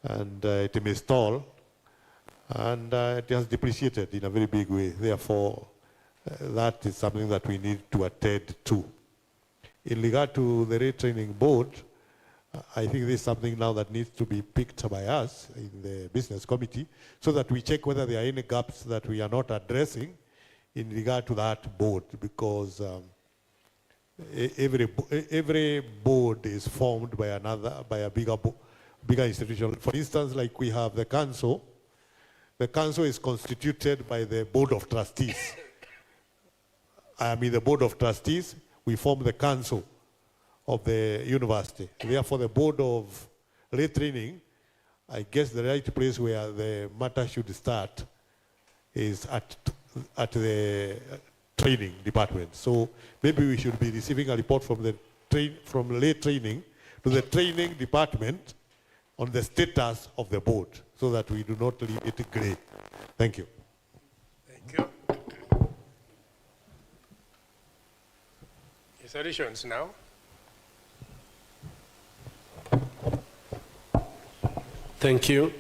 and it may stall, and it has depreciated in a very big way. Therefore, that is something that we need to attend to. In regard to the retraining board, I think this is something now that needs to be picked by us in the business committee, so that we check whether there are any gaps that we are not addressing in regard to that board, because every board is formed by a bigger institution. For instance, like we have the council. The council is constituted by the board of trustees. I mean, the board of trustees, we form the council of the university. Therefore, the board of retraining, I guess the right place where the matter should start is at the training department. So maybe we should be receiving a report from the late training to the training department on the status of the board, so that we do not leave it gray. Thank you. Thank you. Yes, additions now. Thank you.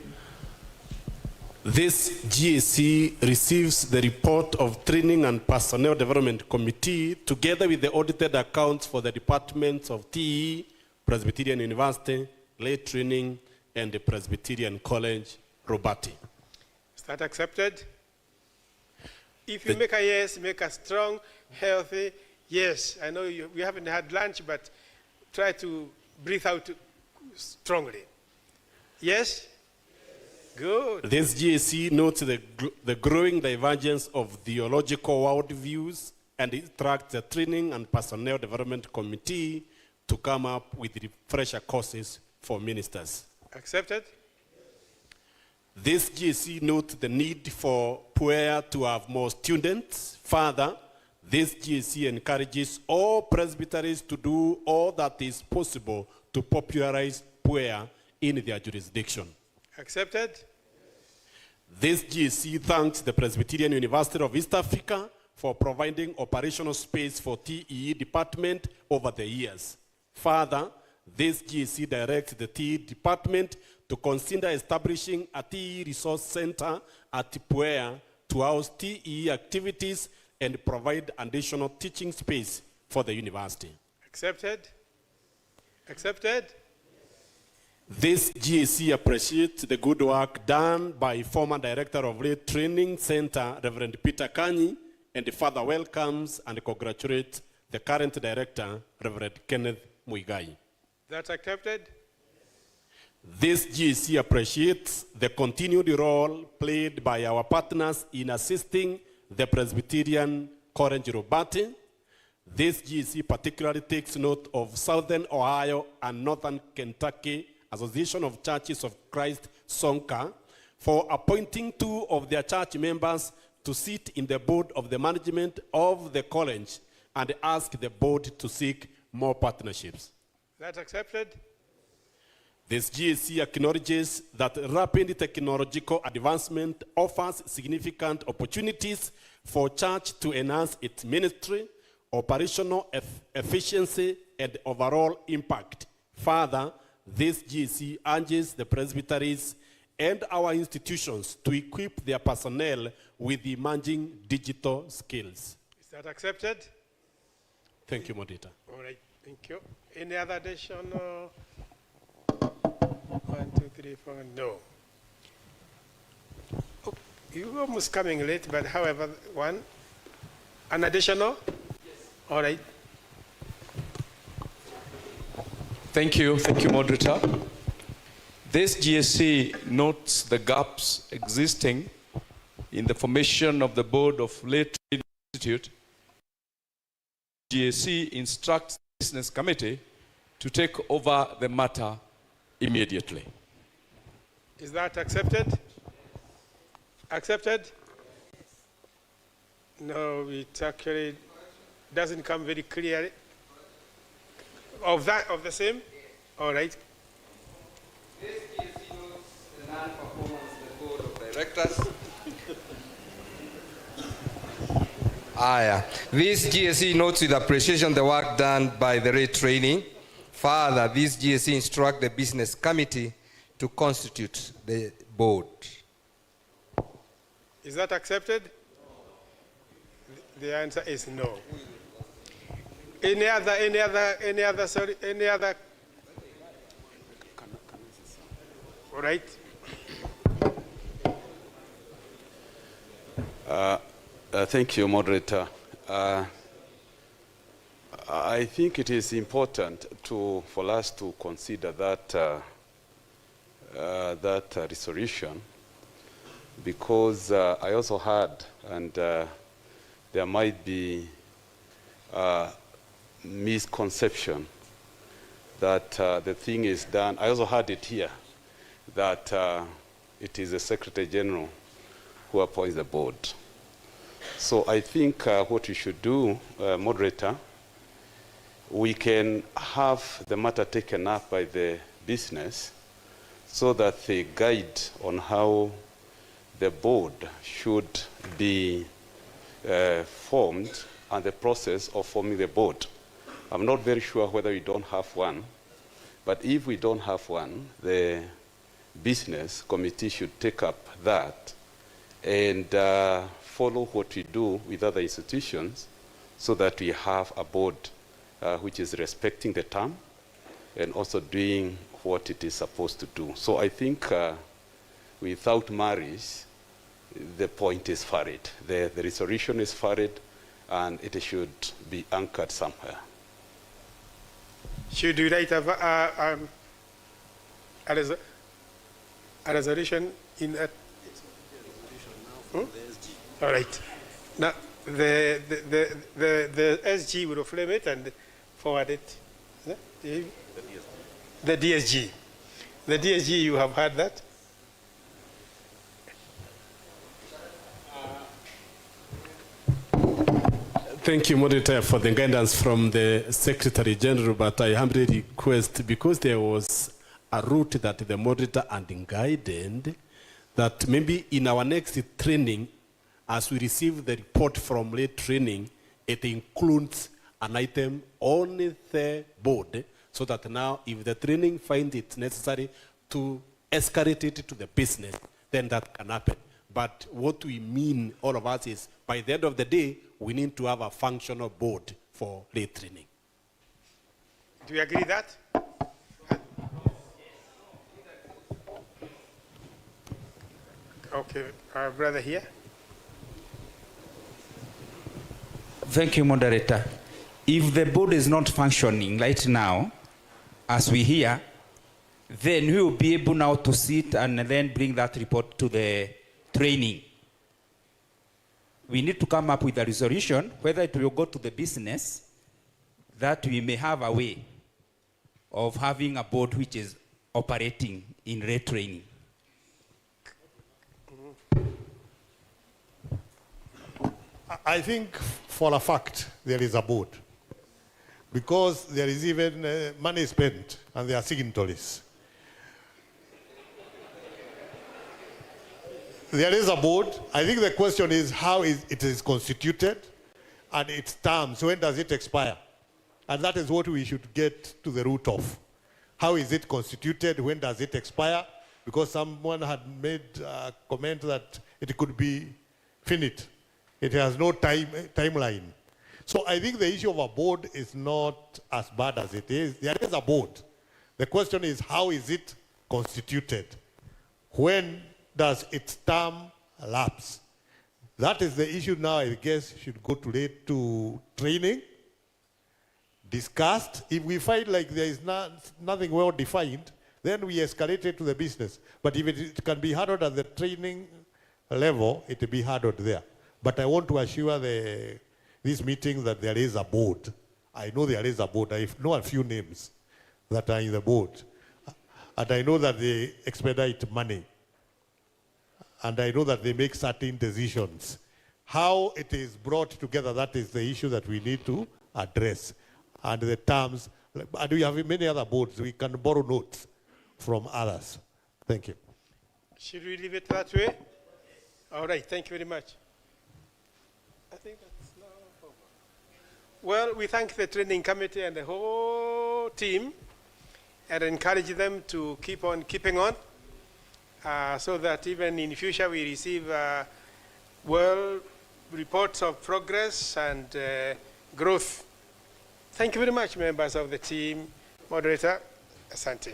This GAC receives the report of Training and Personnel Development Committee together with the audited accounts for the departments of TE, Presbyterian University, Late Training, and the Presbyterian College, Robati. Is that accepted? If you make a yes, make a strong, healthy yes. I know we haven't had lunch, but try to breathe out strongly. Yes? Good. This GAC notes the growing divergence of theological worldviews and instructs the Training and Personnel Development Committee to come up with refresher courses for ministers. Accepted? This GAC notes the need for prayer to have more students. Further, this GAC encourages all presbyteries to do all that is possible to popularize prayer in their jurisdiction. Accepted? This GAC thanks the Presbyterian University of East Africa for providing operational space for TE department over the years. Further, this GAC directs the TE department to consider establishing a TE resource center at Puea to house TE activities and provide additional teaching space for the university. Accepted? Accepted? This GAC appreciates the good work done by former Director of Late Training Center, Reverend Peter Kanyi, and further welcomes and congratulates the current Director, Reverend Kenneth Muigai. That's accepted? This GAC appreciates the continued role played by our partners in assisting the Presbyterian College Robati. This GAC particularly takes note of Southern Ohio and Northern Kentucky Association of Churches of Christ, Sonka, for appointing 2 of their church members to sit in the board of the management of the college and ask the board to seek more partnerships. That's accepted? This GAC acknowledges that rapid technological advancement offers significant opportunities for church to enhance its ministry, operational efficiency, and overall impact. Further, this GAC urges the presbyteries and our institutions to equip their personnel with emerging digital skills. Is that accepted? Thank you, Moderator. All right, thank you. Any other addition? 1, 2, 3, 4, no. Oh, you're almost coming late, but however, one. An additional? Yes. All right. Thank you, Moderator. This GAC notes the gaps existing in the formation of the Board of Late Training Institute. GAC instructs the Business Committee to take over the matter immediately. Is that accepted? Accepted? No, it actually doesn't come very clearly. Of the same? All right. This GAC notes the non-performance of the Board of Directors. This GSE notes with appreciation the work done by the rate training. Further, this GSE instruct the business committee to constitute the board. Is that accepted? The answer is no. Any other? All right. Thank you, moderator. I think it is important for us to consider that resolution, because I also heard, and there might be misconception that the thing is done. I also heard it here that it is the Secretary General who appoints the board. So I think what we should do, moderator, we can have the matter taken up by the business so that they guide on how the board should be formed and the process of forming the board. I'm not very sure whether we don't have one, but if we don't have one, the business committee should take up that and follow what we do with other institutions so that we have a board which is respecting the term and also doing what it is supposed to do. So I think without marriage, the point is valid. The resolution is valid and it should be anchored somewhere. Should we write a resolution in that? All right. Now, the SG will frame it and forward it. The DSG. The DSG, you have heard that? Thank you, moderator, for the guidance from the Secretary General, but I humbly request, because there was a route that the moderator and guided, that maybe in our next training, as we receive the report from late training, it includes an item on the board, so that now if the training finds it necessary to escalate it to the business, then that can happen. But what we mean, all of us, is by the end of the day, we need to have a functional board for late training. Do you agree that? Okay, our brother here. Thank you, moderator. If the board is not functioning right now, as we hear, then we will be able now to sit and then bring that report to the training. We need to come up with a resolution, whether it will go to the business, that we may have a way of having a board which is operating in rate training. I think for a fact there is a board, because there is even money spent and there are signatories. There is a board. I think the question is how it is constituted and its terms. When does it expire? And that is what we should get to the root of. How is it constituted? When does it expire? Because someone had made a comment that it could be finite. It has no timeline. So I think the issue of a board is not as bad as it is. There is a board. The question is, how is it constituted? When does its term lapse? That is the issue now, I guess, should go to training, discussed. If we find like there is nothing well defined, then we escalate it to the business. But if it can be handled at the training level, it will be handled there. But I want to assure this meeting that there is a board. I know there is a board. I know a few names that are in the board. And I know that they expedite money. And I know that they make certain decisions. How it is brought together, that is the issue that we need to address. And the terms, and we have many other boards. We can borrow notes from others. Thank you. Should we leave it that way? All right, thank you very much. I think that's now over. Well, we thank the training committee and the whole team and encourage them to keep on keeping on so that even in future we receive reports of progress and growth. Thank you very much, members of the team. Moderator, asante.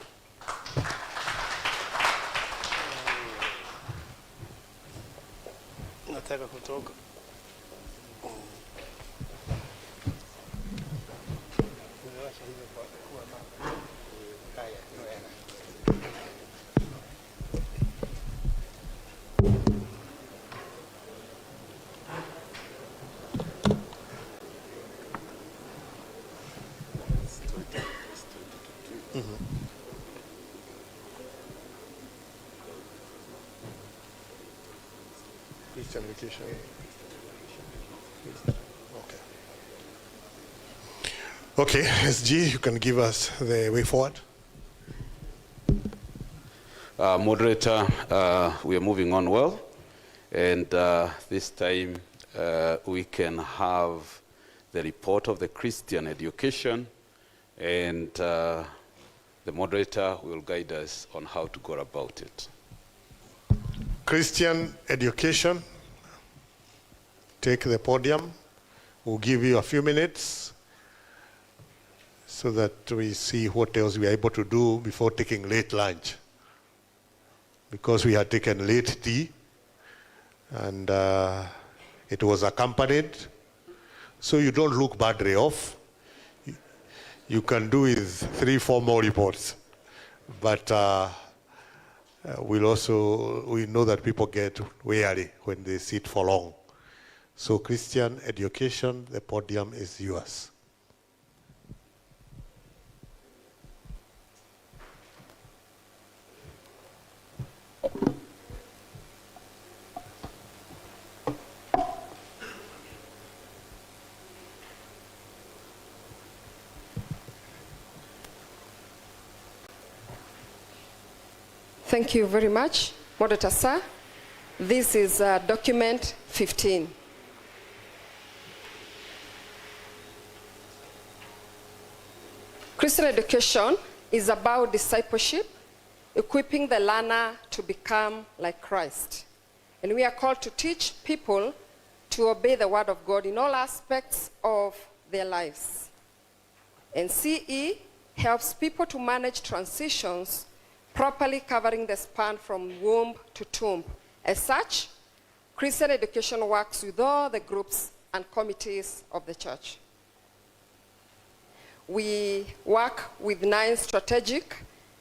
Nataka kutoka. Christian education. Okay, SG, you can give us the way forward. Moderator, we are moving on well, and this time we can have the report of the Christian education, and the moderator will guide us on how to go about it. Christian education, take the podium. We'll give you a few minutes so that we see what else we are able to do before taking late lunch. Because we had taken late tea, and it was accompanied, so you don't look badly off. You can do with 3-4 more reports, but we know that people get weary when they sit for long. So Christian education, the podium is yours. Thank you very much, Moderator Sir. This is document 15. Christian education is about discipleship, equipping the learner to become like Christ. And we are called to teach people to obey the word of God in all aspects of their lives. And CE helps people to manage transitions, properly covering the span from womb to tomb. As such, Christian education works with all the groups and committees of the church. We work with 9 strategic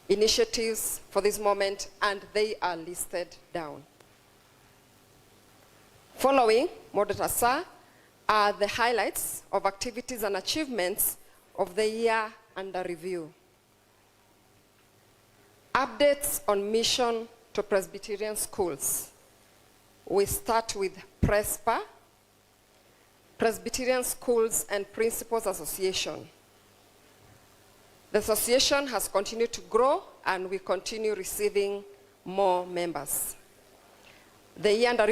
initiatives for this moment, and they are listed down. Following, Moderator Sir, are the highlights of activities and achievements of the year under review. Updates on mission to Presbyterian schools. We start with PRESPA, Presbyterian Schools and Principals Association. The association has continued to grow, and we continue receiving more members. In the year under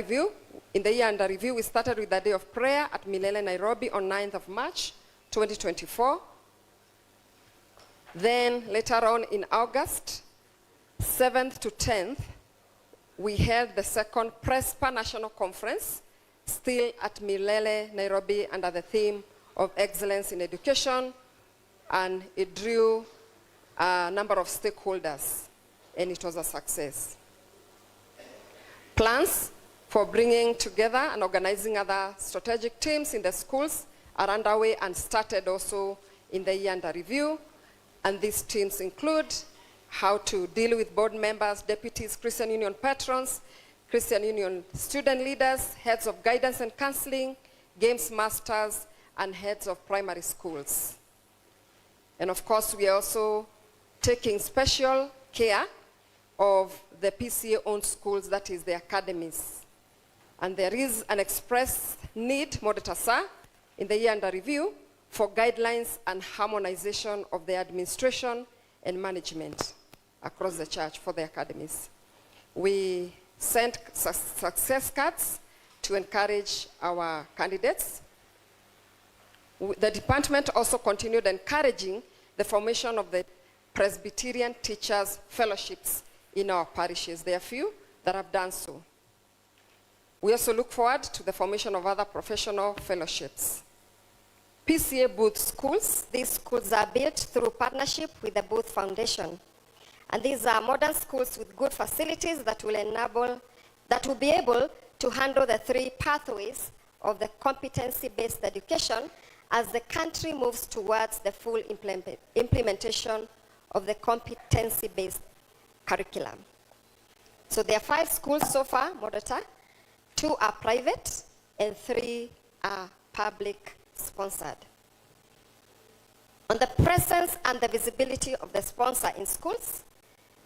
review, we started with the Day of Prayer at Milele, Nairobi on 9th of March, 2024. Then later on in August, 7th to 10th, we held the second PRESPA National Conference, still at Milele, Nairobi, under the theme of Excellence in Education, and it drew a number of stakeholders, and it was a success. Plans for bringing together and organizing other strategic teams in the schools are underway and started also in the year under review, and these teams include how to deal with board members, deputies, Christian Union patrons, Christian Union student leaders, heads of guidance and counseling, games masters, and heads of primary schools. And of course, we are also taking special care of the PCA-owned schools, that is the academies. And there is an express need, Moderator Sir, in the year under review for guidelines and harmonization of the administration and management across the church for the academies. We sent success cards to encourage our candidates. The department also continued encouraging the formation of the Presbyterian Teachers Fellowships in our parishes. There are few that have done so. We also look forward to the formation of other professional fellowships. PCA Booth Schools. These schools are built through partnership with the Booth Foundation. And these are modern schools with good facilities that will be able to handle the 3 pathways of the competency-based education as the country moves towards the full implementation of the competency-based curriculum. So there are 5 schools so far, moderator. 2 are private and 3 are public sponsored. On the presence and the visibility of the sponsor in schools,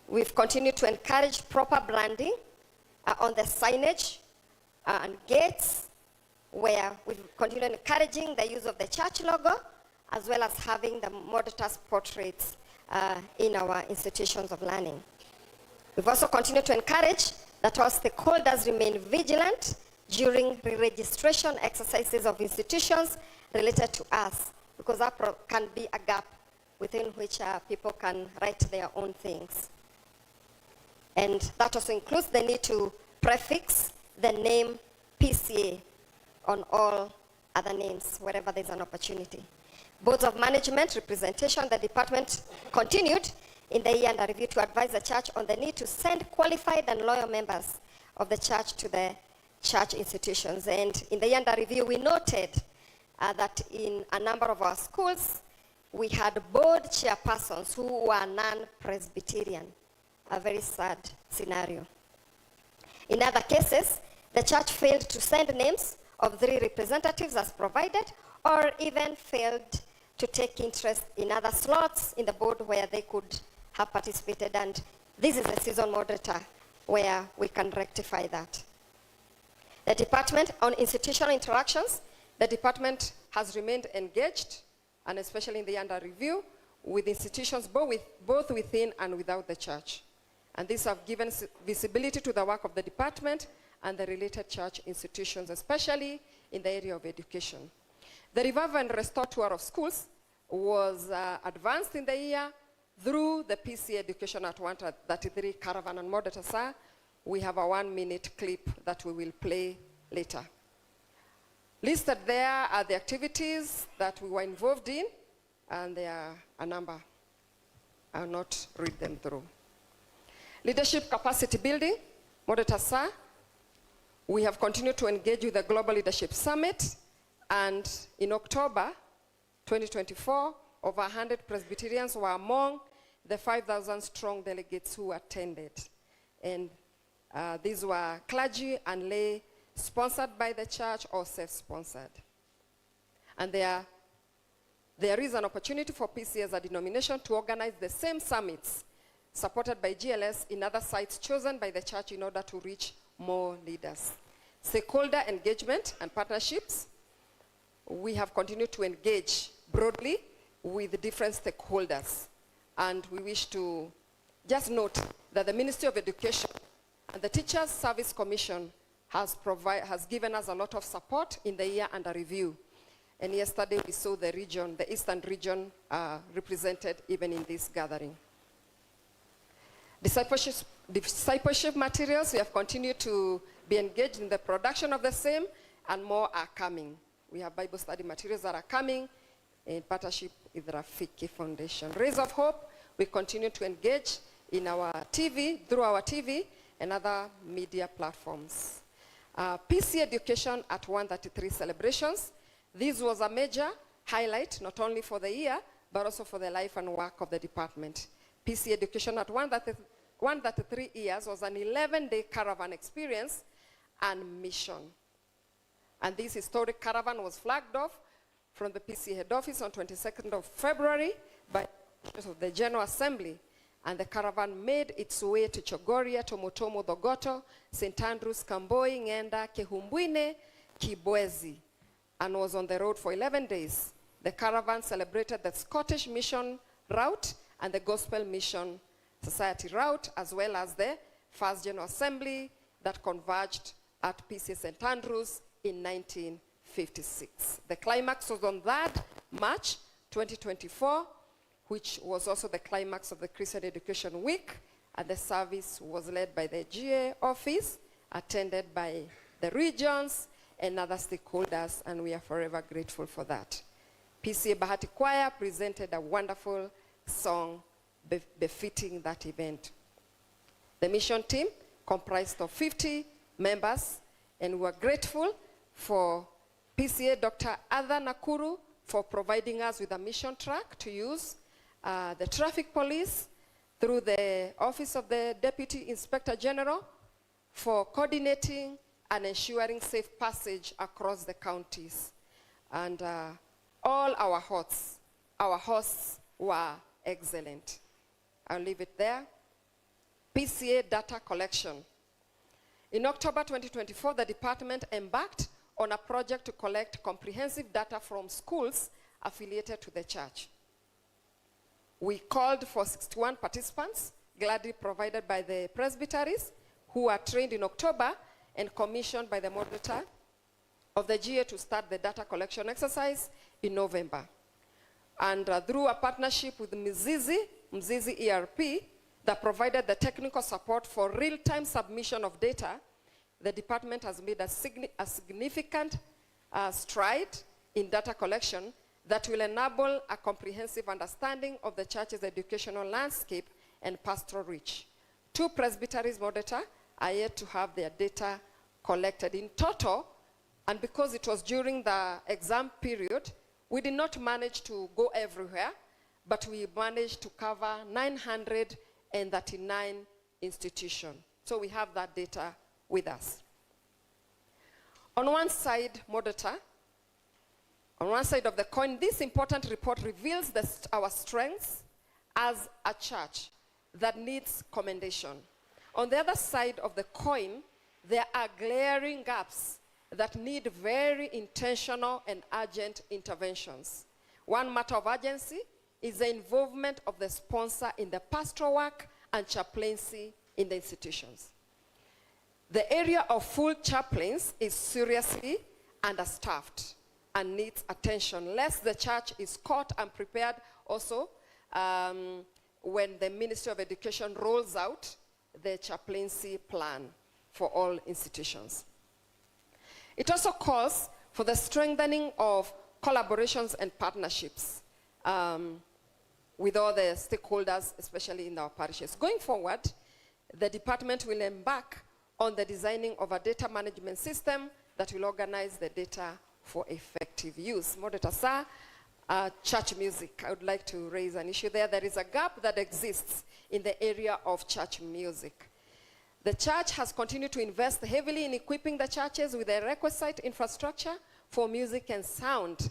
we've continued to encourage proper branding on the signage and gates, where we've continued encouraging the use of the church logo, as well as having the moderators' portraits in our institutions of learning. We've also continued to encourage that all stakeholders remain vigilant during re-registration exercises of institutions related to us, because that can be a gap within which people can write their own things. And that also includes the need to prefix the name PCA on all other names, wherever there's an opportunity. Boards of management representation, the department continued in the year under review to advise the church on the need to send qualified and loyal members of the church to the church institutions. And in the year under review, we noted that in a number of our schools, we had board chairpersons who were non-Presbyterian. A very sad scenario. In other cases, the church failed to send names of 3 representatives as provided, or even failed to take interest in other slots in the board where they could have participated. And this is a season moderator where we can rectify that. The department on institutional interactions, the department has remained engaged, and especially in the under review, with institutions both within and without the church. And these have given visibility to the work of the department and the related church institutions, especially in the area of education. The Revive and Restore tour of schools was advanced in the year through the PC Education at 133 Caravan and Modetasa. We have a 1-minute clip that we will play later. Listed there are the activities that we were involved in, and there are a number. I will not read them through. Leadership capacity building, Modetasa. We have continued to engage with the Global Leadership Summit, and in October 2024, over 100 Presbyterians were among the 5,000 strong delegates who attended. And these were clergy and lay sponsored by the church or self-sponsored. And there is an opportunity for PC as a denomination to organize the same summits supported by GLS in other sites chosen by the church in order to reach more leaders. Stakeholder engagement and partnerships. We have continued to engage broadly with different stakeholders. And we wish to just note that the Ministry of Education and the Teachers Service Commission has given us a lot of support in the year under review. And yesterday we saw the region, the Eastern region, represented even in this gathering. Discipleship materials, we have continued to be engaged in the production of the same, and more are coming. We have Bible study materials that are coming in partnership with Rafiki Foundation. Rays of Hope, we continue to engage in our TV, through our TV and other media platforms. PC Education at 133 celebrations. This was a major highlight, not only for the year, but also for the life and work of the department. PC Education at 133 years was an 11-day caravan experience and mission. And this historic caravan was flagged off from the PC head office on 22nd of February by the General Assembly. And the caravan made its way to Chogoria, Tomotomo, Dogoto, St. Andrews, Kamboi, Ngenda, Kehumbwine, Kibwezi, and was on the road for 11 days. The caravan celebrated the Scottish Mission route and the Gospel Mission Society route, as well as the First General Assembly, that converged at PCA St. Andrews in 1956. The climax was on that March 2024, which was also the climax of the Christian Education Week, and the service was led by the GA office, attended by the regions and other stakeholders, and we are forever grateful for that. PCA Bahati Choir presented a wonderful song befitting that event. The mission team comprised of 50 members, and we are grateful for PCA Dr. Adha Nakuru for providing us with a mission truck to use, the traffic police through the Office of the Deputy Inspector General for coordinating and ensuring safe passage across the counties. And all our hosts were excellent. I'll leave it there. PCA data collection. In October 2024, the department embarked on a project to collect comprehensive data from schools affiliated to the church. We called for 61 participants, gladly provided by the presbyteries, who were trained in October and commissioned by the moderator of the GA to start the data collection exercise in November. And through a partnership with Mzizi ERP, that provided the technical support for real-time submission of data, the department has made a significant stride in data collection that will enable a comprehensive understanding of the church's educational landscape and pastoral reach. 2 presbyteries moderator are yet to have their data collected in total, and because it was during the exam period, we did not manage to go everywhere, but we managed to cover 939 institutions. So we have that data with us. On one side, moderator, on one side of the coin, this important report reveals our strengths as a church that needs commendation. On the other side of the coin, there are glaring gaps that need very intentional and urgent interventions. One matter of urgency is the involvement of the sponsor in the pastoral work and chaplaincy in the institutions. The area of full chaplains is seriously understaffed and needs attention, lest the church is caught and prepared also when the Ministry of Education rolls out the chaplaincy plan for all institutions. It also calls for the strengthening of collaborations and partnerships with all the stakeholders, especially in our parishes. Going forward, the department will embark on the designing of a data management system that will organize the data for effective use. Moderator Sir, church music. I would like to raise an issue there. There is a gap that exists in the area of church music. The church has continued to invest heavily in equipping the churches with the requisite infrastructure for music and sound.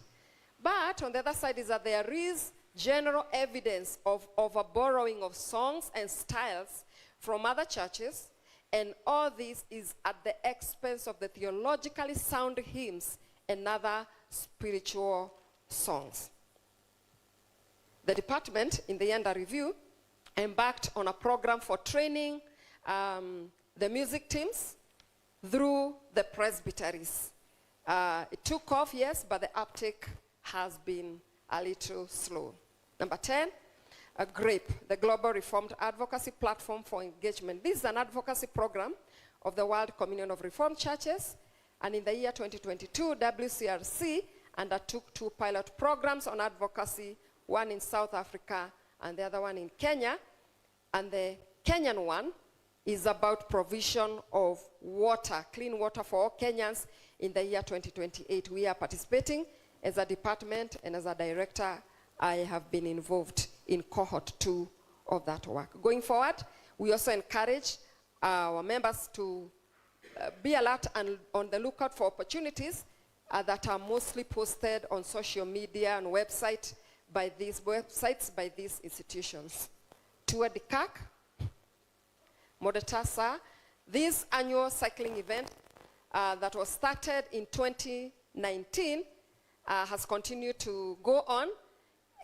But on the other side is that there is general evidence of overborrowing of songs and styles from other churches, and all this is at the expense of the theologically sound hymns and other spiritual songs. The department, in the under review, embarked on a program for training the music teams through the presbyteries. It took off, yes, but the uptake has been a little slow. Number 10, GRAPE, the Global Reformed Advocacy Platform for Engagement. This is an advocacy program of the World Communion of Reformed Churches, and in the year 2022, WCRC undertook 2 pilot programs on advocacy, one in South Africa and the other one in Kenya, and the Kenyan one is about provision of water, clean water for all Kenyans in the year 2028. We are participating as a department, and as a director, I have been involved in cohort 2 of that work. Going forward, we also encourage our members to be alert and on the lookout for opportunities that are mostly posted on social media and websites by these institutions. Tour de GAC, Moderator Sir, this annual cycling event that was started in 2019 has continued to go on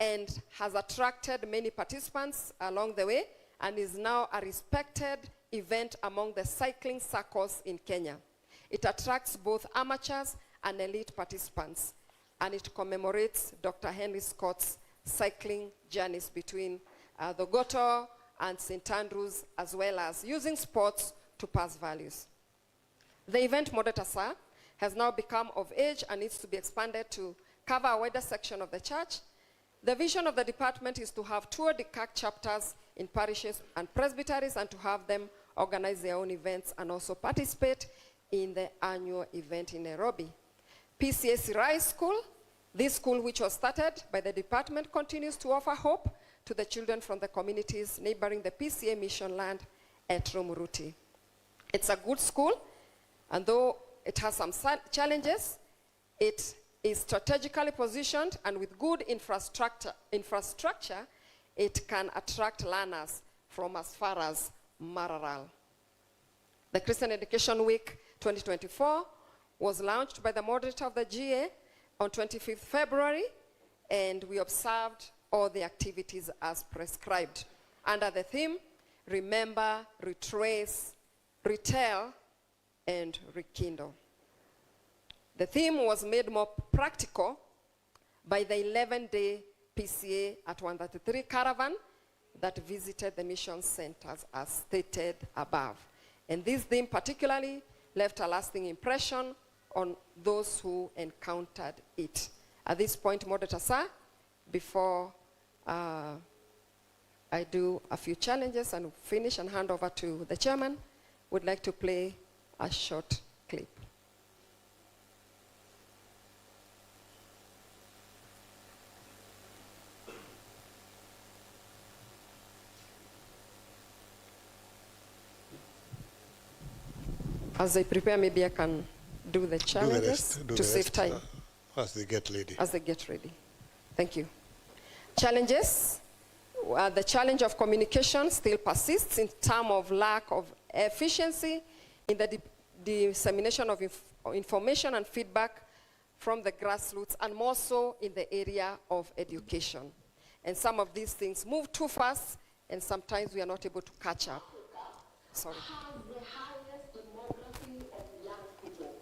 and has attracted many participants along the way, and is now a respected event among the cycling circles in Kenya. It attracts both amateurs and elite participants, and it commemorates Dr. Henry Scott's cycling journeys between Thogoto and St. Andrews, as well as using sports to pass values. The event, Modetasa, has now become of age and needs to be expanded to cover a wider section of the church. The vision of the department is to have 2 GAC chapters in parishes and presbyteries, and to have them organize their own events and also participate in the annual event in Nairobi. PCA Rise School, this school which was started by the department, continues to offer hope to the children from the communities neighboring the PCA mission land at Romuruti. It's a good school, and though it has some challenges, it is strategically positioned, and with good infrastructure, it can attract learners from as far as Mararal. The Christian Education Week 2024 was launched by the moderator of the GA on 25th February, and we observed all the activities as prescribed under the theme, Remember, Retrace, Retell, and Rekindle. The theme was made more practical by the 11-day PCA at 133 caravan that visited the mission centers as stated above. And this theme particularly left a lasting impression on those who encountered it. At this point, Moderator Sir, before I do a few challenges and finish and hand over to the chairman, would like to play a short clip. As they prepare, maybe I can do the challenges to save time. As they get ready. As they get ready. Thank you. Challenges. The challenge of communication still persists in terms of lack of efficiency in the dissemination of information and feedback from the grassroots, and more so in the area of education. And some of these things move too fast, and sometimes we are not able to catch up. Sorry. Has the highest demography of young people.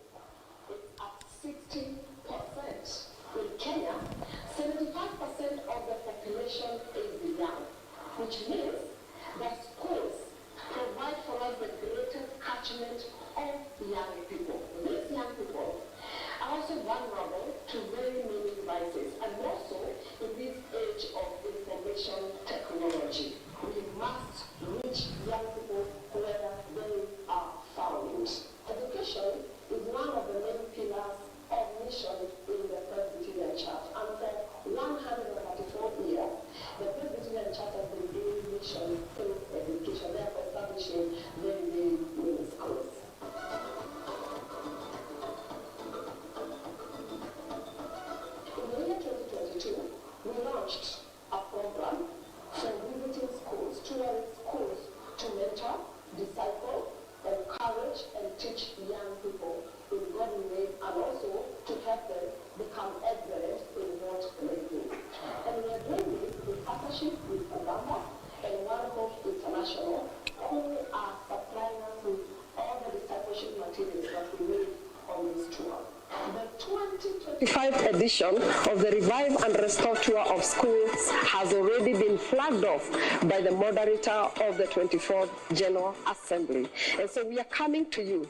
It's at 16%. In Kenya, 75% of the population is young, which means that schools provide for us the greatest catchment of young people. These young people are also vulnerable to very many devices, and also in this age of information technology. We must reach young people wherever they are found. Education is one of the main pillars of mission in the Presbyterian Church, and for 134 years, the Presbyterian Church has been doing mission in education, therefore establishing very many schools. In the year 2022, we launched a program for visiting schools, touring schools, to mentor, disciple, encourage, and teach young people in God's name, and also to help them become excellent in what they do. And we are doing this in partnership with Uganda and One Hope International, who are supplying us with all the discipleship materials that we need on this tour. The 2025 edition of the Revive and Restore Tour of Schools has already been flagged off by the moderator of the 24th General Assembly. And so we are coming to you,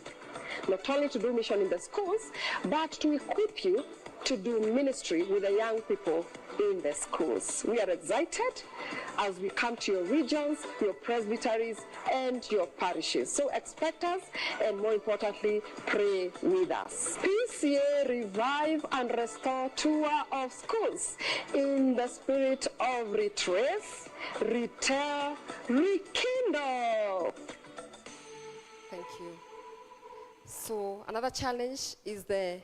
not only to do mission in the schools, but to equip you to do ministry with the young people in the schools. We are excited as we come to your regions, your presbyteries, and your parishes. So expect us, and more importantly, pray with us. PCA Revive and Restore Tour of Schools in the spirit of retrace, retell, rekindle. Thank you. So another challenge is the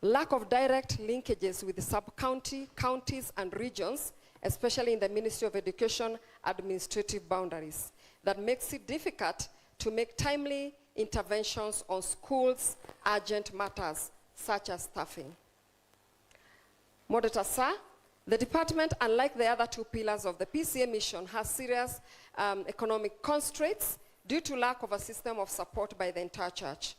lack of direct linkages with the sub-county, counties, and regions, especially in the Ministry of Education administrative boundaries. That makes it difficult to make timely interventions on schools' urgent matters, such as staffing. Moderator Sir, The department, unlike the other two pillars of the PCA mission, has serious economic constraints due to lack of a system of support by the entire church.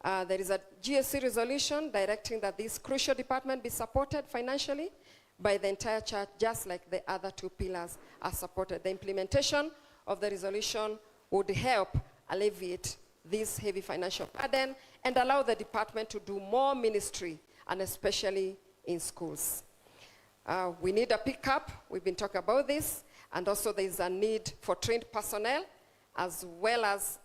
There is a GAC resolution directing that this crucial department be supported financially by the entire church, just like the other two pillars are supported. The implementation of the resolution would help alleviate this heavy financial burden and allow the department to do more ministry, and especially in schools. We need a pickup. We've been talking about this. And also there is a need for trained personnel as well as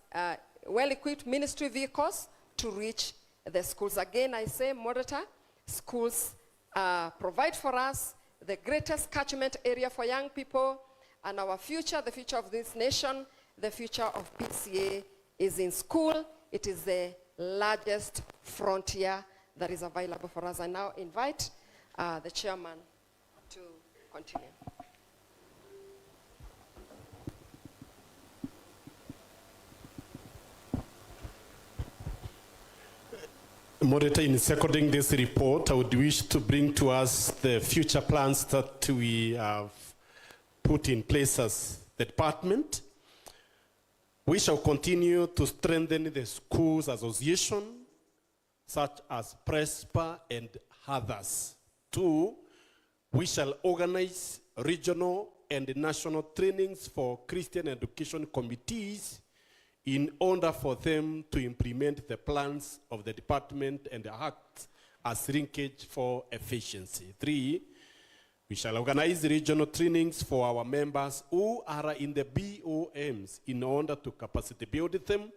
well-equipped ministry vehicles to reach the schools. Again, I say, moderator, schools provide for us the greatest catchment area for young people, and our future, the future of this nation, the future of PCA is in school. It is the largest frontier that is available for us. I now invite the chairman to continue. Moderator, in seconding this report, I would wish to bring to us the future plans that we have put in place as the department. We shall continue to strengthen the schools association, such as Presbyterian and others. 2, we shall organize regional and national trainings for Christian education committees in order for them to implement the plans of the department and act as linkage for efficiency. 3, we shall organize regional trainings for our members who are in the BOMs in order to capacity build them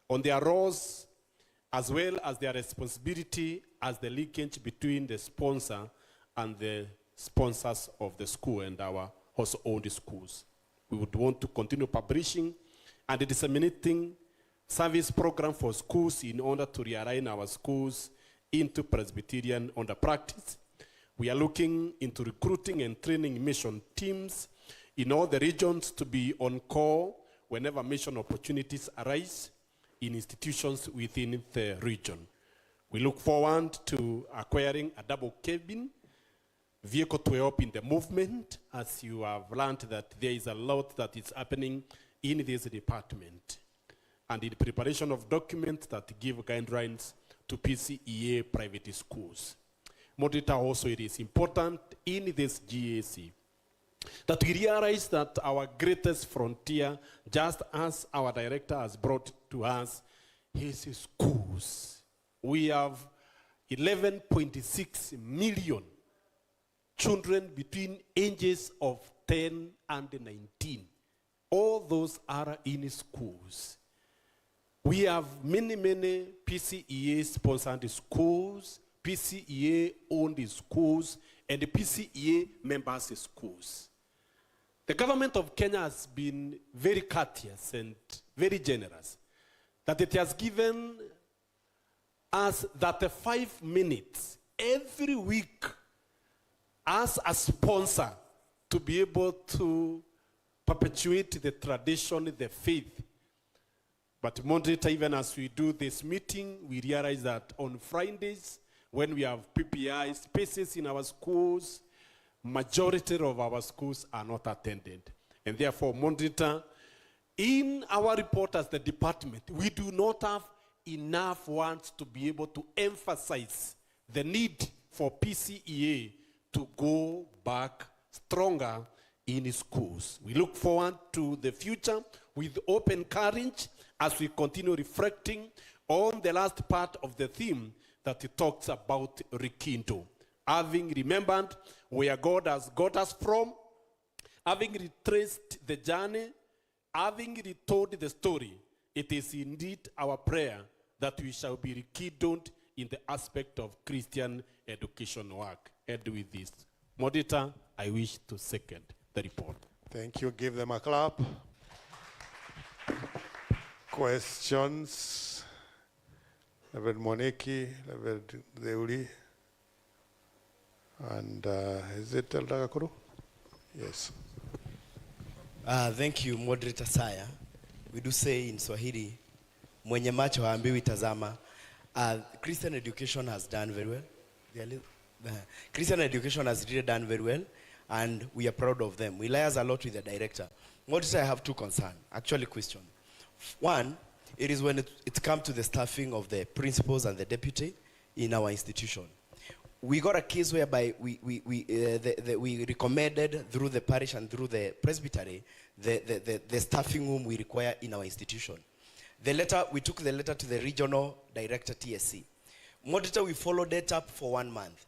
on their roles as well as their responsibility as the linkage between the sponsor and the sponsors of the school and our also owned schools. We would want to continue publishing and disseminating service program for schools in order to realign our schools into Presbyterian under practice. We are looking into recruiting and training mission teams in all the regions to be on call whenever mission opportunities arise in institutions within the region. We look forward to acquiring a double cabin vehicle to help in the movement, as you have learned that there is a lot that is happening in this department, and in the preparation of documents that give guidelines to PCEA private schools. Moderator, also it is important in this GAC that we realize that our greatest frontier, just as our director has brought to us, is schools. We have 11.6 million children between ages of 10 and 19. All those are in schools. We have many PCEA sponsored schools, PCEA owned schools, and PCEA members schools. The government of Kenya has been very courteous and very generous, that it has given us 5 minutes every week as a sponsor to be able to perpetuate the tradition, the faith. But moderator, even as we do this meeting, we realize that on Fridays, when we have PPI spaces in our schools, majority of our schools are not attended. And therefore, moderator, in our report as the department, we do not have enough ones to be able to emphasize the need for PCEA to go back stronger in schools. We look forward to the future with open courage as we continue reflecting on the last part of the theme that it talks about rekindle. Having remembered where God has got us from, having retraced the journey, having retold the story, it is indeed our prayer that we shall be rekindled in the aspect of Christian education work. And with this, moderator, I wish to second the report. Thank you. Give them a clap. Questions? Reverend Moneki, Reverend Deuli, and is it Elder Gakuru? Yes. Thank you, Moderator Saya. We do say in Swahili, mwenye macho haambiwi tazama. Christian education has done very well. Christian education has really done very well. and we are proud of them. We liaise a lot with the director. Moderator, I have two concerns, actually questions. One, it is when it comes to the staffing of the principals and the deputy in our institution. We got a case whereby we recommended through the parish and through the presbytery the staffing room we require in our institution. The letter, we took the letter to the regional director TSC. Moderator, we followed it up for 1 month.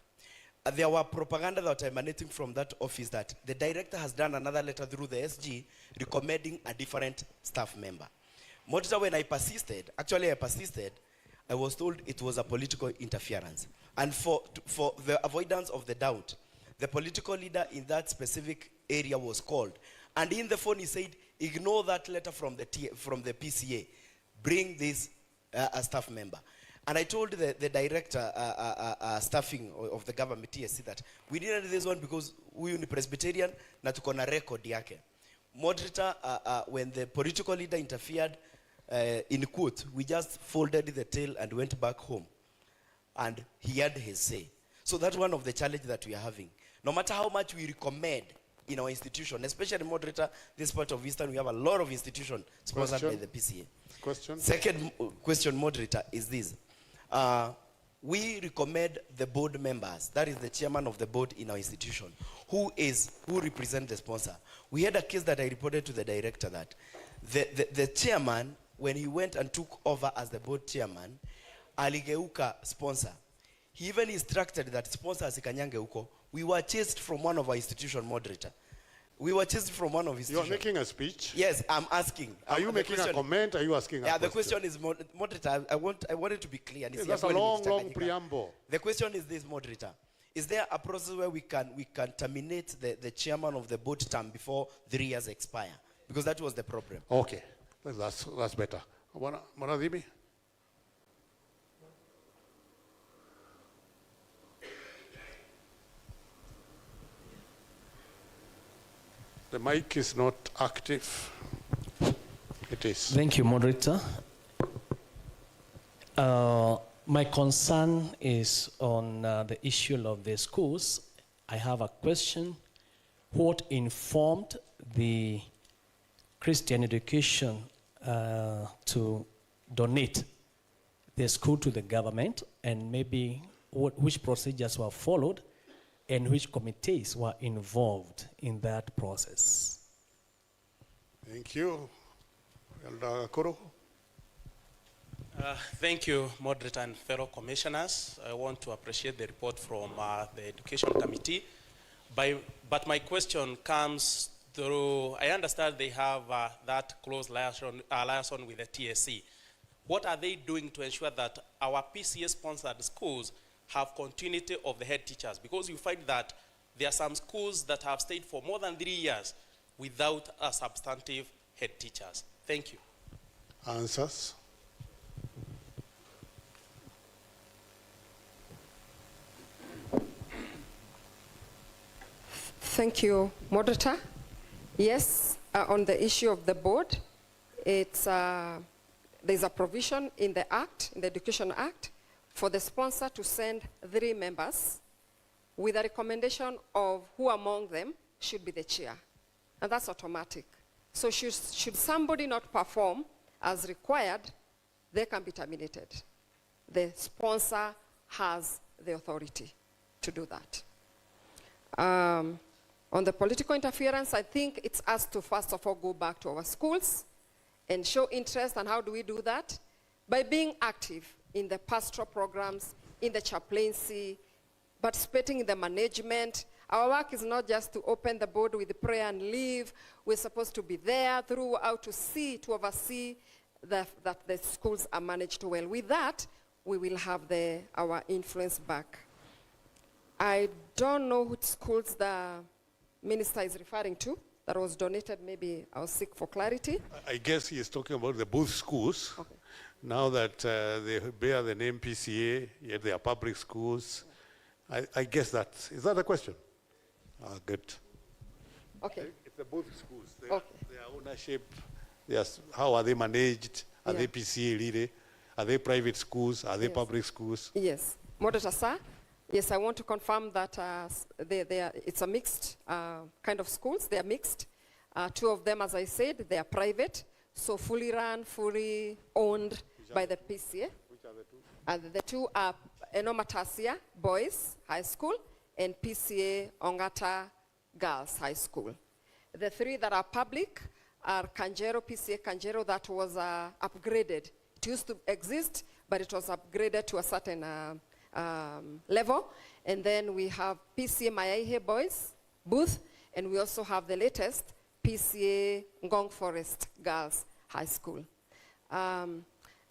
There were propaganda that emanating from that office that the director has done another letter through the SG recommending a different staff member. Moderator, when I persisted, I was told it was a political interference. And for the avoidance of the doubt, the political leader in that specific area was called. And in the phone he said, ignore that letter from the PCA. Bring this staff member. And I told the director, staffing of the government TSC that we didn't do this one because we are Presbyterian na tuko na record yake. Moderator, when the political leader interfered, in court, we just folded the tail and went back home. And he had his say. So that's one of the challenges that we are having. No matter how much we recommend in our institution, especially Moderator, this part of Eastern, we have a lot of institutions sponsored by the PCA. Question? Second question, Moderator, is this. We recommend the board members, that is the chairman of the board in our institution, who represents the sponsor. We had a case that I reported to the director that the chairman, when he went and took over as the board chairman, aligeuka sponsor. He even instructed that sponsor asikanyange huko. We were chased from one of our institution, Moderator. We were chased from one of his. You are making a speech? Yes, I'm asking. Are you making a comment? Are you asking a question? The question is, Moderator, I want it to be clear. And that's a long preamble. The question is this, Moderator. Is there a process where we can terminate the chairman of the board term before 3 years expire? Because that was the problem. Okay, that's better. Maradimi? The mic is not active. It is. Thank you, Moderator. My concern is on the issue of the schools. I have a question. What informed the Christian education to donate the school to the government, and maybe which procedures were followed and which committees were involved in that process? Thank you. Elder Koro. Thank you, Moderator and fellow commissioners. I want to appreciate the report from the Education Committee. But my question comes through, I understand they have that close liaison with the TSC. What are they doing to ensure that our PCA-sponsored schools have continuity of the head teachers? Because you find that there are some schools that have stayed for more than 3 years without a substantive head teachers. Thank you. Answers? Thank you, Moderator. Yes, on the issue of the board, there's a provision in the Act, in the Education Act, for the sponsor to send 3 members with a recommendation of who among them should be the chair. And that's automatic. So should somebody not perform as required, they can be terminated. The sponsor has the authority to do that. On the political interference, I think it's us to first of all go back to our schools and show interest. And how do we do that? By being active in the pastoral programs, in the chaplaincy, participating in the management. Our work is not just to open the board with prayer and leave. We're supposed to be there throughout to oversee that the schools are managed well. With that, we will have our influence back. I don't know which schools the minister is referring to that was donated. Maybe I'll seek for clarity. I guess he is talking about the both schools. Okay. Now that they bear the name PCA, yet they are public schools. I guess is that a question? Good. Okay. It's the both schools. Their ownership, how are they managed? Are they PCA really? Are they private schools? Are they public schools? Yes. Moderator, sir, Yes, I want to confirm that it's a mixed kind of schools. They are mixed. Two of them, as I said, they are private, so fully run, fully owned by the PCA. Which are the two? The two are Enomatasia Boys High School and PCA Ongata Girls High School. The three that are public are Kanjero, PCA Kanjero, that was upgraded. It used to exist, but it was upgraded to a certain level. And then we have PCA Mayaihe Boys Booth, and we also have the latest PCA Ngong Forest Girls High School. I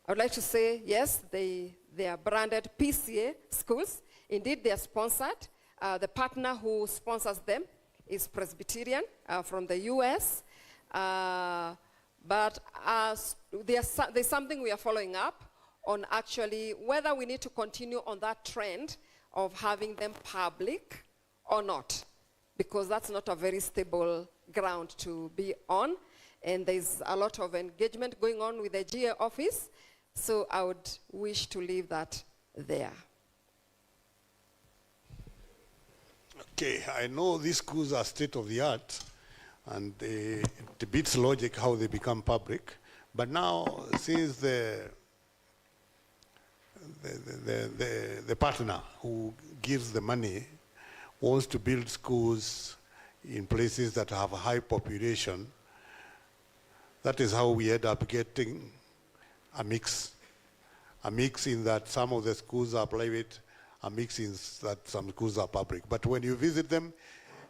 would like to say, yes, they are branded PCA schools. Indeed, they are sponsored. The partner who sponsors them is Presbyterian from the US. But there's something we are following up on, actually whether we need to continue on that trend of having them public or not, because that's not a very stable ground to be on, and there's a lot of engagement going on with the GA office, so I would wish to leave that there. Okay, I know these schools are state of the art, and it beats logic how they become public. But now, since the partner who gives the money wants to build schools in places that have a high population, that is how we end up getting a mix. A mix in that some of the schools are private, a mix in that some schools are public. But when you visit them,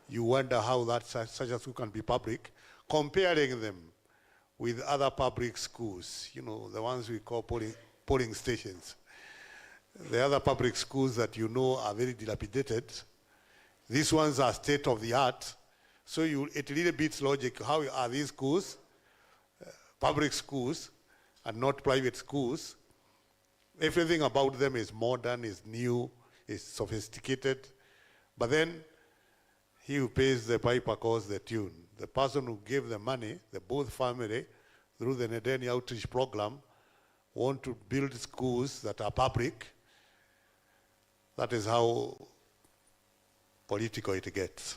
you wonder how that such a school can be public, comparing them with other public schools, you know, the ones we call polling stations. The other public schools that you know are very dilapidated. These ones are state of the art. So it really beats logic. How are these schools public schools and not private schools? Everything about them is modern, is new, is sophisticated. But then he who pays the piper calls the tune. The person who gave the money, the both family, through the Nedeni outreach program, want to build schools that are public. That is how political it gets.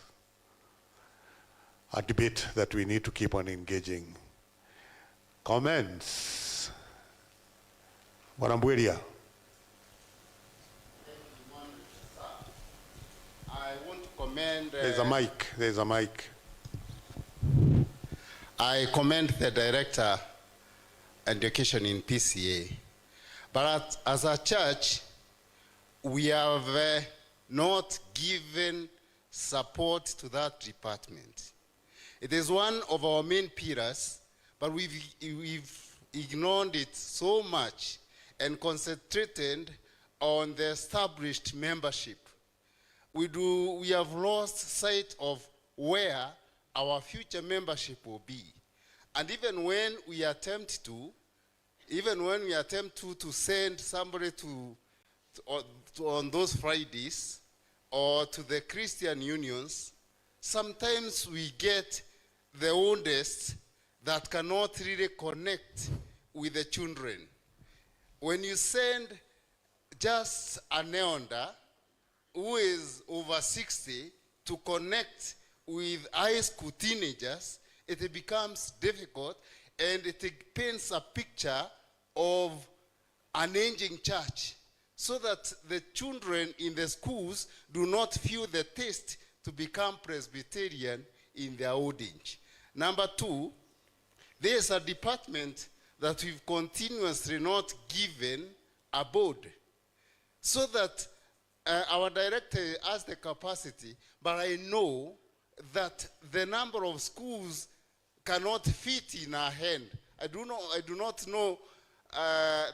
A debate that we need to keep on engaging. Comments? Wanambueria. I want to commend... There's a mic. There's a mic. I commend the Director Education in PCA. But as a church, we have not given support to that department. It is one of our main pillars, but we've ignored it so much and concentrated on the established membership. We have lost sight of where our future membership will be. And even when we attempt to send somebody on those Fridays or to the Christian unions, sometimes we get the oldest that cannot really connect with the children. When you send just an elder who is over 60 to connect with high school teenagers, it becomes difficult, and it paints a picture of an aging church, so that the children in the schools do not feel the taste to become Presbyterian in their old age. Number two, there is a department that we've continuously not given a board, so that our director has the capacity, but I know that the number of schools cannot fit in our hand. I do not know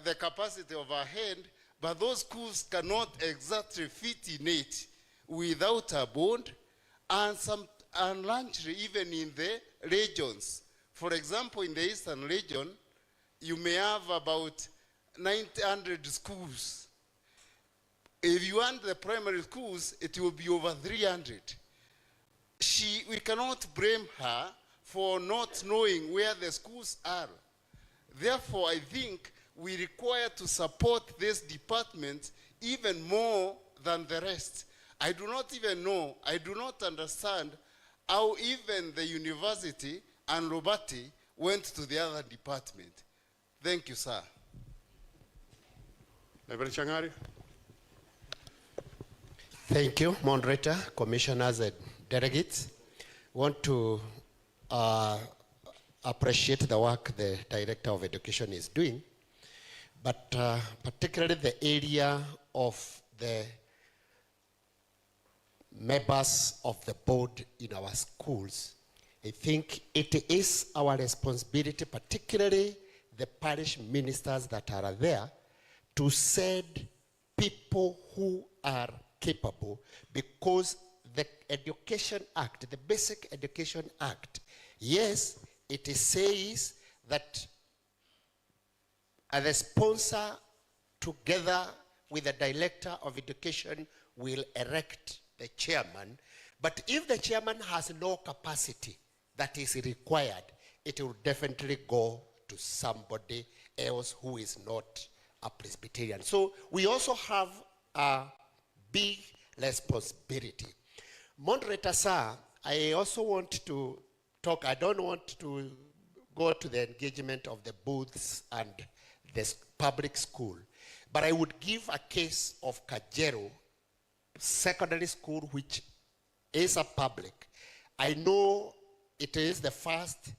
the capacity of our hand, but those schools cannot exactly fit in it without a board, and largely even in the regions. For example, in the Eastern region, you may have about 900 schools. If you want the primary schools, it will be over 300. We cannot blame her for not knowing where the schools are. Therefore, I think we require to support this department even more than the rest. I do not even know, I do not understand how even the university and Robati went to the other department. Thank you, sir. Reverend Changari. Thank you, moderator, commissioners, and delegates. Want to appreciate the work the Director of Education is doing, but particularly the area of the members of the board in our schools. I think it is our responsibility, particularly the parish ministers that are there, to send people who are capable, because the Education Act, the Basic Education Act, yes, it says that the sponsor together with the Director of Education will elect the chairman, but if the chairman has no capacity that is required, it will definitely go to somebody else who is not a Presbyterian. So we also have a big responsibility. Moderator, sir, I also want to talk, I don't want to go to the engagement of the booths and the public school, but I would give a case of Kajero Secondary School, which is a public. I know it is the first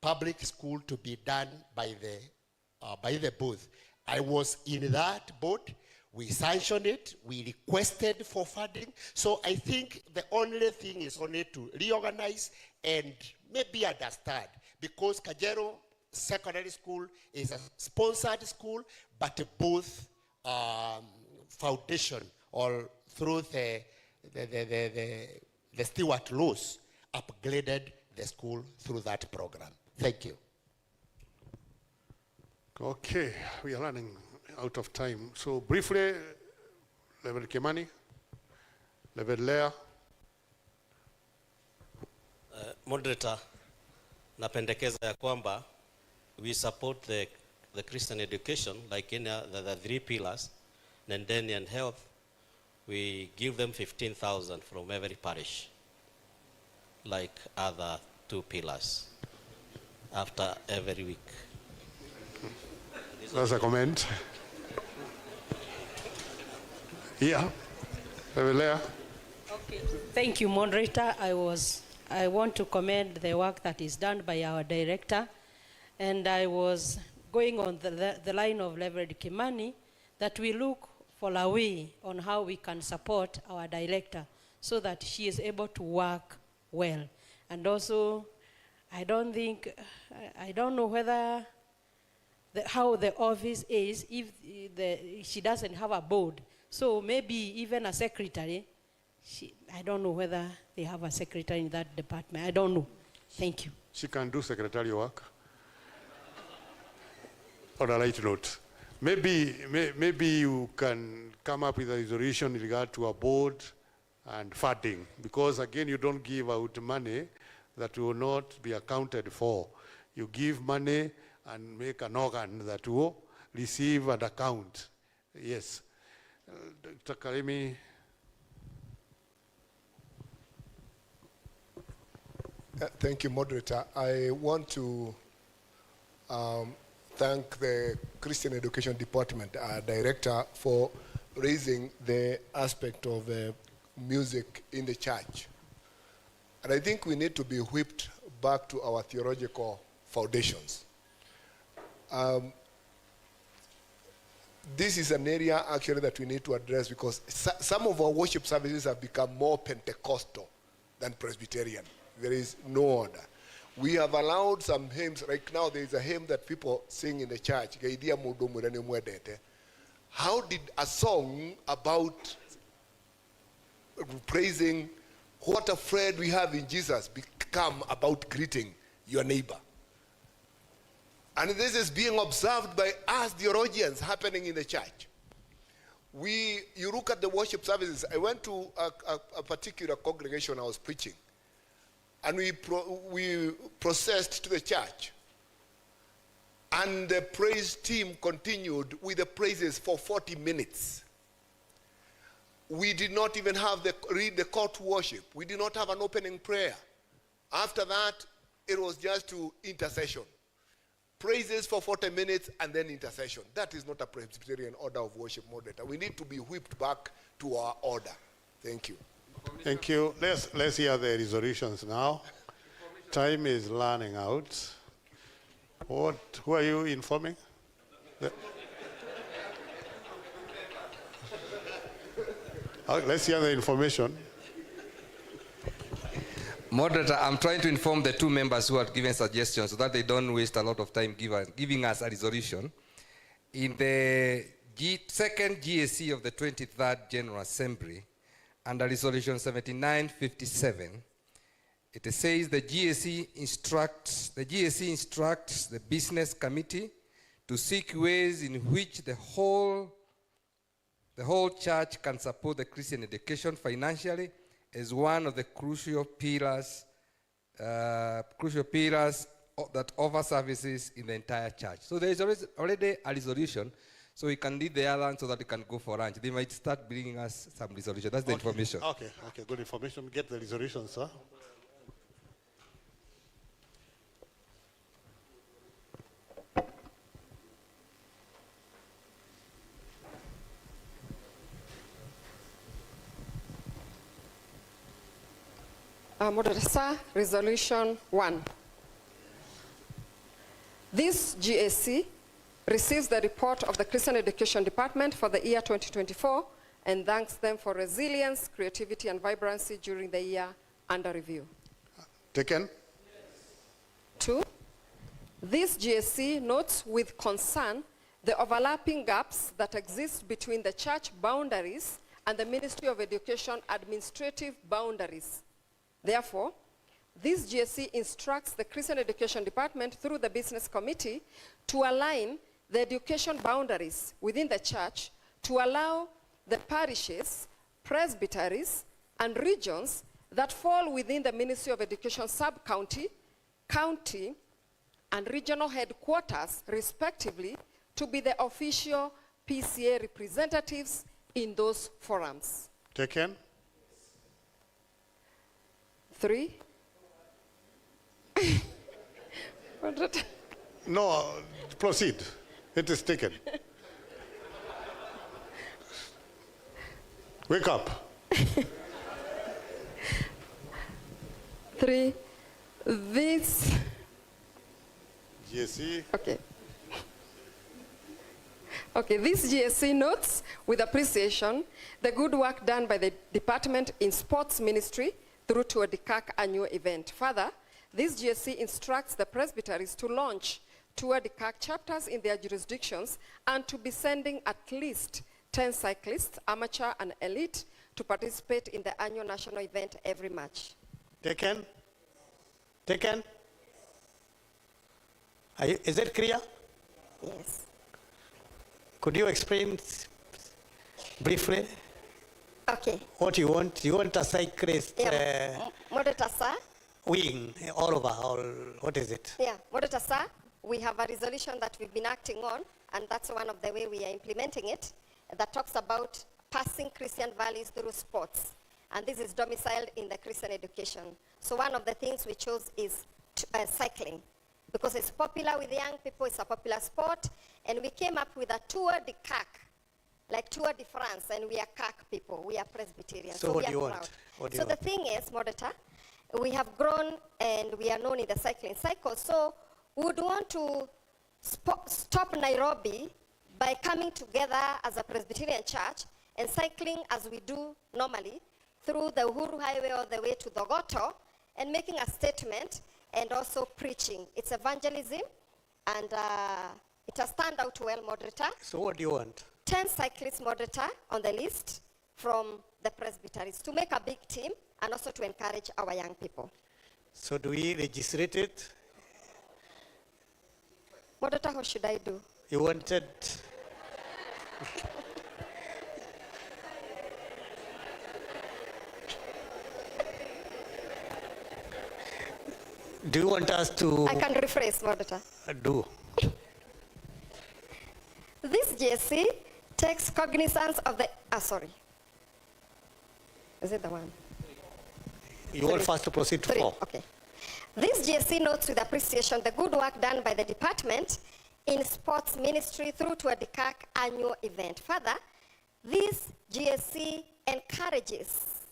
public school to be done by the booth. I was in that board. We sanctioned it. We requested for funding. So I think the only thing is only to reorganize and maybe understand, because Kajero Secondary School is a sponsored school, but both foundation or through the Stewart laws upgraded the school through that program. Thank you. Okay, we are running out of time. So briefly, Reverend Kimani, Reverend Leah. Moderator, napendekeza ya kwamba we support the Christian education like in the three pillars, Nendeni and health. We give them 15,000 from every parish, like other two pillars, after every week. That's a comment. Yeah, Leah. Okay. Thank you, moderator. I want to commend the work that is done by our director, and I was going on the line of Reverend Kimani, that we look for a way on how we can support our director so that she is able to work well. And also, I don't know whether how the office is if she doesn't have a board. So maybe even a secretary. I don't know whether they have a secretary in that department. I don't know. Thank you. She can do secretarial work. On a light note, maybe you can come up with a resolution in regard to a board and funding, because again, you don't give out money that will not be accounted for. You give money and make an organ that will receive an account. Yes. Dr. Karimi. Thank you, moderator. I want to thank the Christian Education Department director for raising the aspect of music in the church. And I think we need to be whipped back to our theological foundations. This is an area actually that we need to address, because some of our worship services have become more Pentecostal than Presbyterian. There is no order. We have allowed some hymns. Right now there is a hymn that people sing in the church. How did a song about praising what a friend we have in Jesus become about greeting your neighbor? And this is being observed by us theologians happening in the church. You look at the worship services. I went to a particular congregation I was preaching, and we processed to the church. And the praise team continued with the praises for 40 minutes. We did not even have read the call to worship. We did not have an opening prayer. After that, it was just to intercession. Praises for 40 minutes and then intercession. That is not a Presbyterian order of worship, moderator. We need to be whipped back to our order. Thank you. Thank you. Let's hear the resolutions now. Time is running out. Who are you informing? Let's hear the information. Moderator, I'm trying to inform the two members who are giving suggestions so that they don't waste a lot of time giving us a resolution. In the second GAC of the 23rd General Assembly, under Resolution 7957, it says the GAC instructs the Business Committee to seek ways in which the whole church can support the Christian education financially as one of the crucial pillars that offer services in the entire church. So there is already a resolution, so we can lead the other so that we can go for lunch. They might start bringing us some resolution. That's the information. Okay, good information. Get the resolution, sir. Moderator, sir, Resolution 1. This GAC receives the report of the Christian Education Department for the year 2024 and thanks them for resilience, creativity, and vibrancy during the year under review. Taken. 2. This GAC notes with concern the overlapping gaps that exist between the church boundaries and the Ministry of Education administrative boundaries. Therefore, this GAC instructs the Christian Education Department through the Business Committee to align the education boundaries within the church to allow the parishes, presbyteries, and regions that fall within the Ministry of Education sub-county, county, and regional headquarters, respectively, to be the official PCA representatives in those forums. Taken. 3. No, proceed. It is taken. Wake up. 3. This GAC. Okay, this GAC notes with appreciation the good work done by the department in sports ministry through to a DCAC annual event. Further, this GAC instructs the presbyteries to launch tour DCAC chapters in their jurisdictions and to be sending at least 10 cyclists, amateur and elite, to participate in the annual national event every March. Taken? Taken? Is it clear? Yes. Could you explain briefly? Okay. What you want? You want a cyclist Moderator, sir? wing all over, or what is it? Yeah, Moderator, sir, we have a resolution that we've been acting on, and that's one of the way we are implementing it, that talks about passing Christian values through sports. And this is domiciled in the Christian education. So one of the things we chose is cycling, because it's popular with young people, it's a popular sport, and we came up with a Tour de CAC, like Tour de France, and we are CAC people, we are Presbyterian. So what do you want? So the thing is, Moderator, we have grown and we are known in the cycling cycle, so we would want to stop Nairobi by coming together as a Presbyterian church and cycling as we do normally through the Uhuru Highway all the way to Dogoto and making a statement and also preaching. It's evangelism, and it has turned out well, Moderator. So what do you want? 10 cyclists, Moderator, on the list from the presbyteries to make a big team and also to encourage our young people. So do we register it? Moderator, what should I do? You wanted... Do you want us to... I can rephrase, Moderator. Do. This GAC takes cognizance of the... Is it the one? You want first to proceed to 3, 4. okay. This GAC notes with appreciation the good work done by the department in sports ministry through to a DCAC annual event. Further, this GAC encourages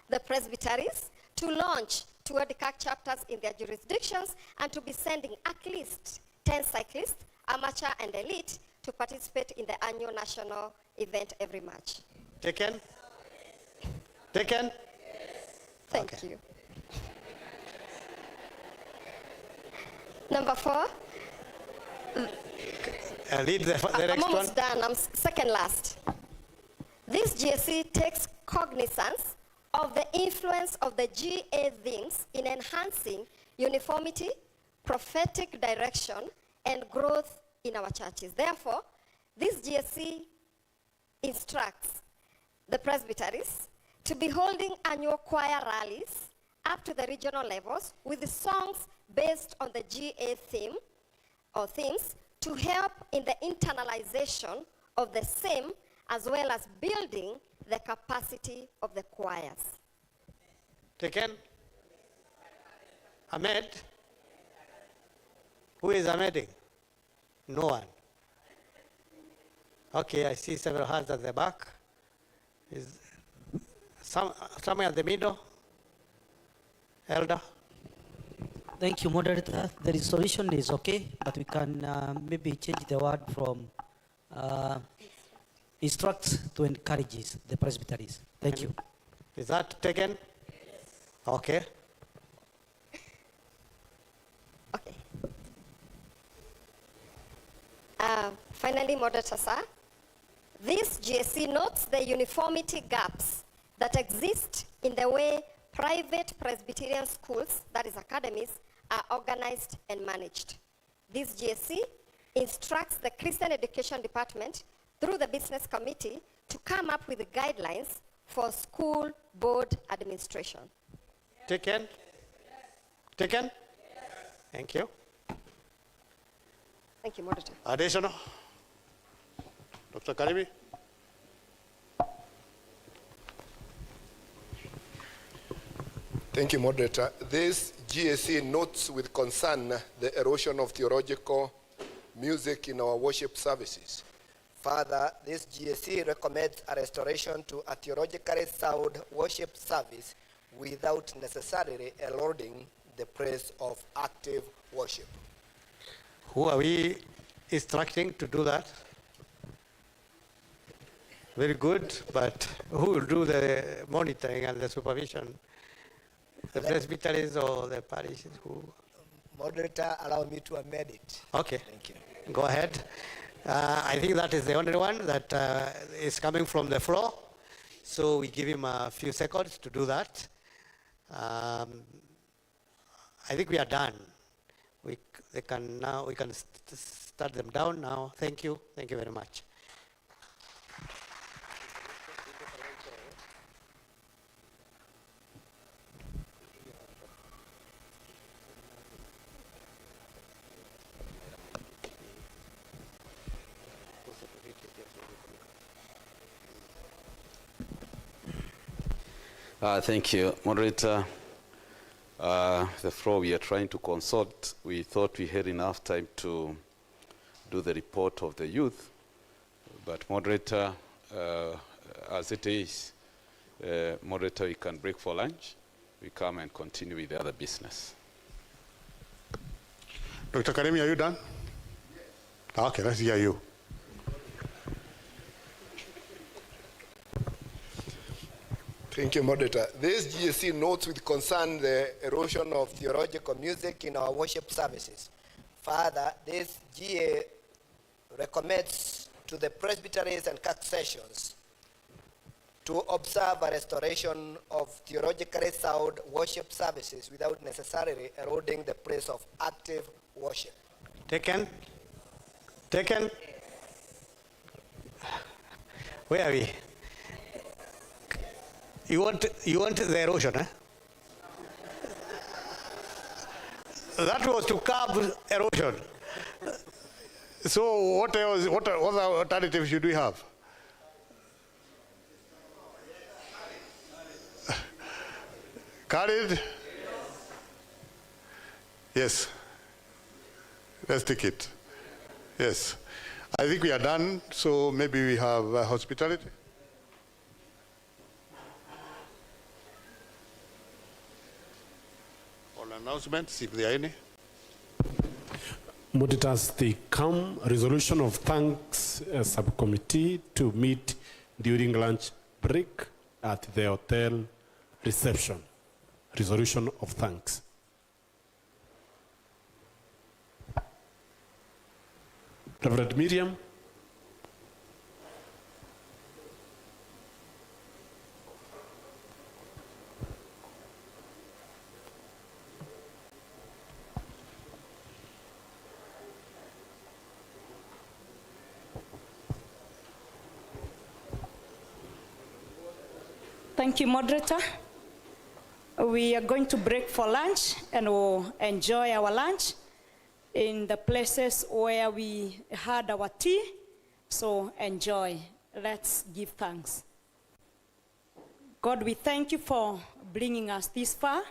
the presbyteries to launch tour DCAC chapters in their jurisdictions and to be sending at least 10 cyclists, amateur and elite, to participate in the annual national event every March. Taken? Taken? Thank you. Number 4. Lead the I'm next almost one. done. I'm second last. This GAC takes cognizance of the influence of the GA themes in enhancing uniformity, prophetic direction, and growth in our churches. Therefore, this GAC instructs the presbyteries to be holding annual choir rallies up to the regional levels with the songs based on the GA theme or themes to help in the internalization of the same, as well as building the capacity of the choirs. Taken? Ahmed? Who is Ahmeding? No one. Okay, I see several hands at the back. Is somewhere at the middle? Elder? Thank you, moderator. The resolution is okay, but we can maybe change the word from instructs to encourages the presbyteries. Thank you. Is that taken? Okay. Okay. Finally, moderator, sir, this GAC notes the uniformity gaps that exist in the way private Presbyterian schools, that is academies, are organized and managed. This GAC instructs the Christian Education Department through the Business Committee to come up with guidelines for school board administration. Taken? Taken? Thank you. Thank you, moderator. Additional? Dr. Karibi? Thank you, moderator. This GAC notes with concern the erosion of theological music in our worship services. Further, this GAC recommends a restoration to a theologically sound worship service without necessarily eroding the praise of active worship. Who are we instructing to do that? Very good, but who will do the monitoring and the supervision? The presbyteries or the parishes? Who? Moderator, allow me to amend it. Okay. Thank you. Go ahead. I think that is the only one that is coming from the floor. So we give him a few seconds to do that. I think we are done. We can start them down now. Thank you. Thank you very much. Thank you, moderator. The floor we are trying to consult. We thought we had enough time to do the report of the youth, but moderator, as it is, moderator, we can break for lunch. We come and continue with the other business. Dr. Karimi, are you done? Yes. Okay, let's hear you. Thank you, moderator. This GAC notes with concern the erosion of theological music in our worship services. Further, this GA recommends to the presbyteries and CAC sessions to observe a restoration of theologically sound worship services without necessarily eroding the praise of active worship. Taken? Taken? Where are we? You want the erosion, eh? That was to curb erosion. So what other alternatives should we have? Carried? Yes. Let's take it. Yes. I think we are done, so maybe we have hospitality. All announcements, if there are any. Moderators, the CAM resolution of thanks subcommittee to meet during lunch break at the hotel reception. Resolution of thanks. Reverend Miriam. Thank you, moderator. We are going to break for lunch and we'll enjoy our lunch in the places where we had our tea. So enjoy. Let's give thanks. God, we thank you for bringing us this far.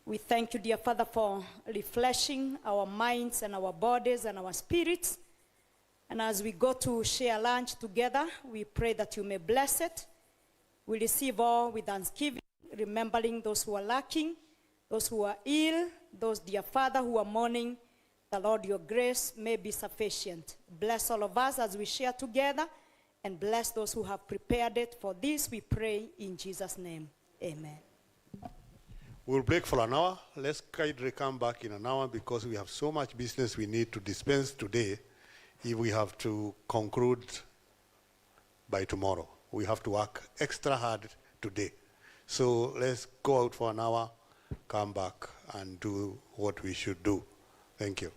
We thank you, dear Father, for refreshing our minds and our bodies and our spirits. And as we go to share lunch together, we pray that you may bless it. We receive all with thanksgiving, remembering those who are lacking, those who are ill, those, dear Father, who are mourning. The Lord, your grace may be sufficient. Bless all of us as we share together, and bless those who have prepared it. For this we pray in Jesus' name. Amen. We'll break for an hour. Let's kindly come back in an hour because we have so much business we need to dispense today if we have to conclude by tomorrow. We have to work extra hard today. So let's go out for an hour, come back and do what we should do. Thank you.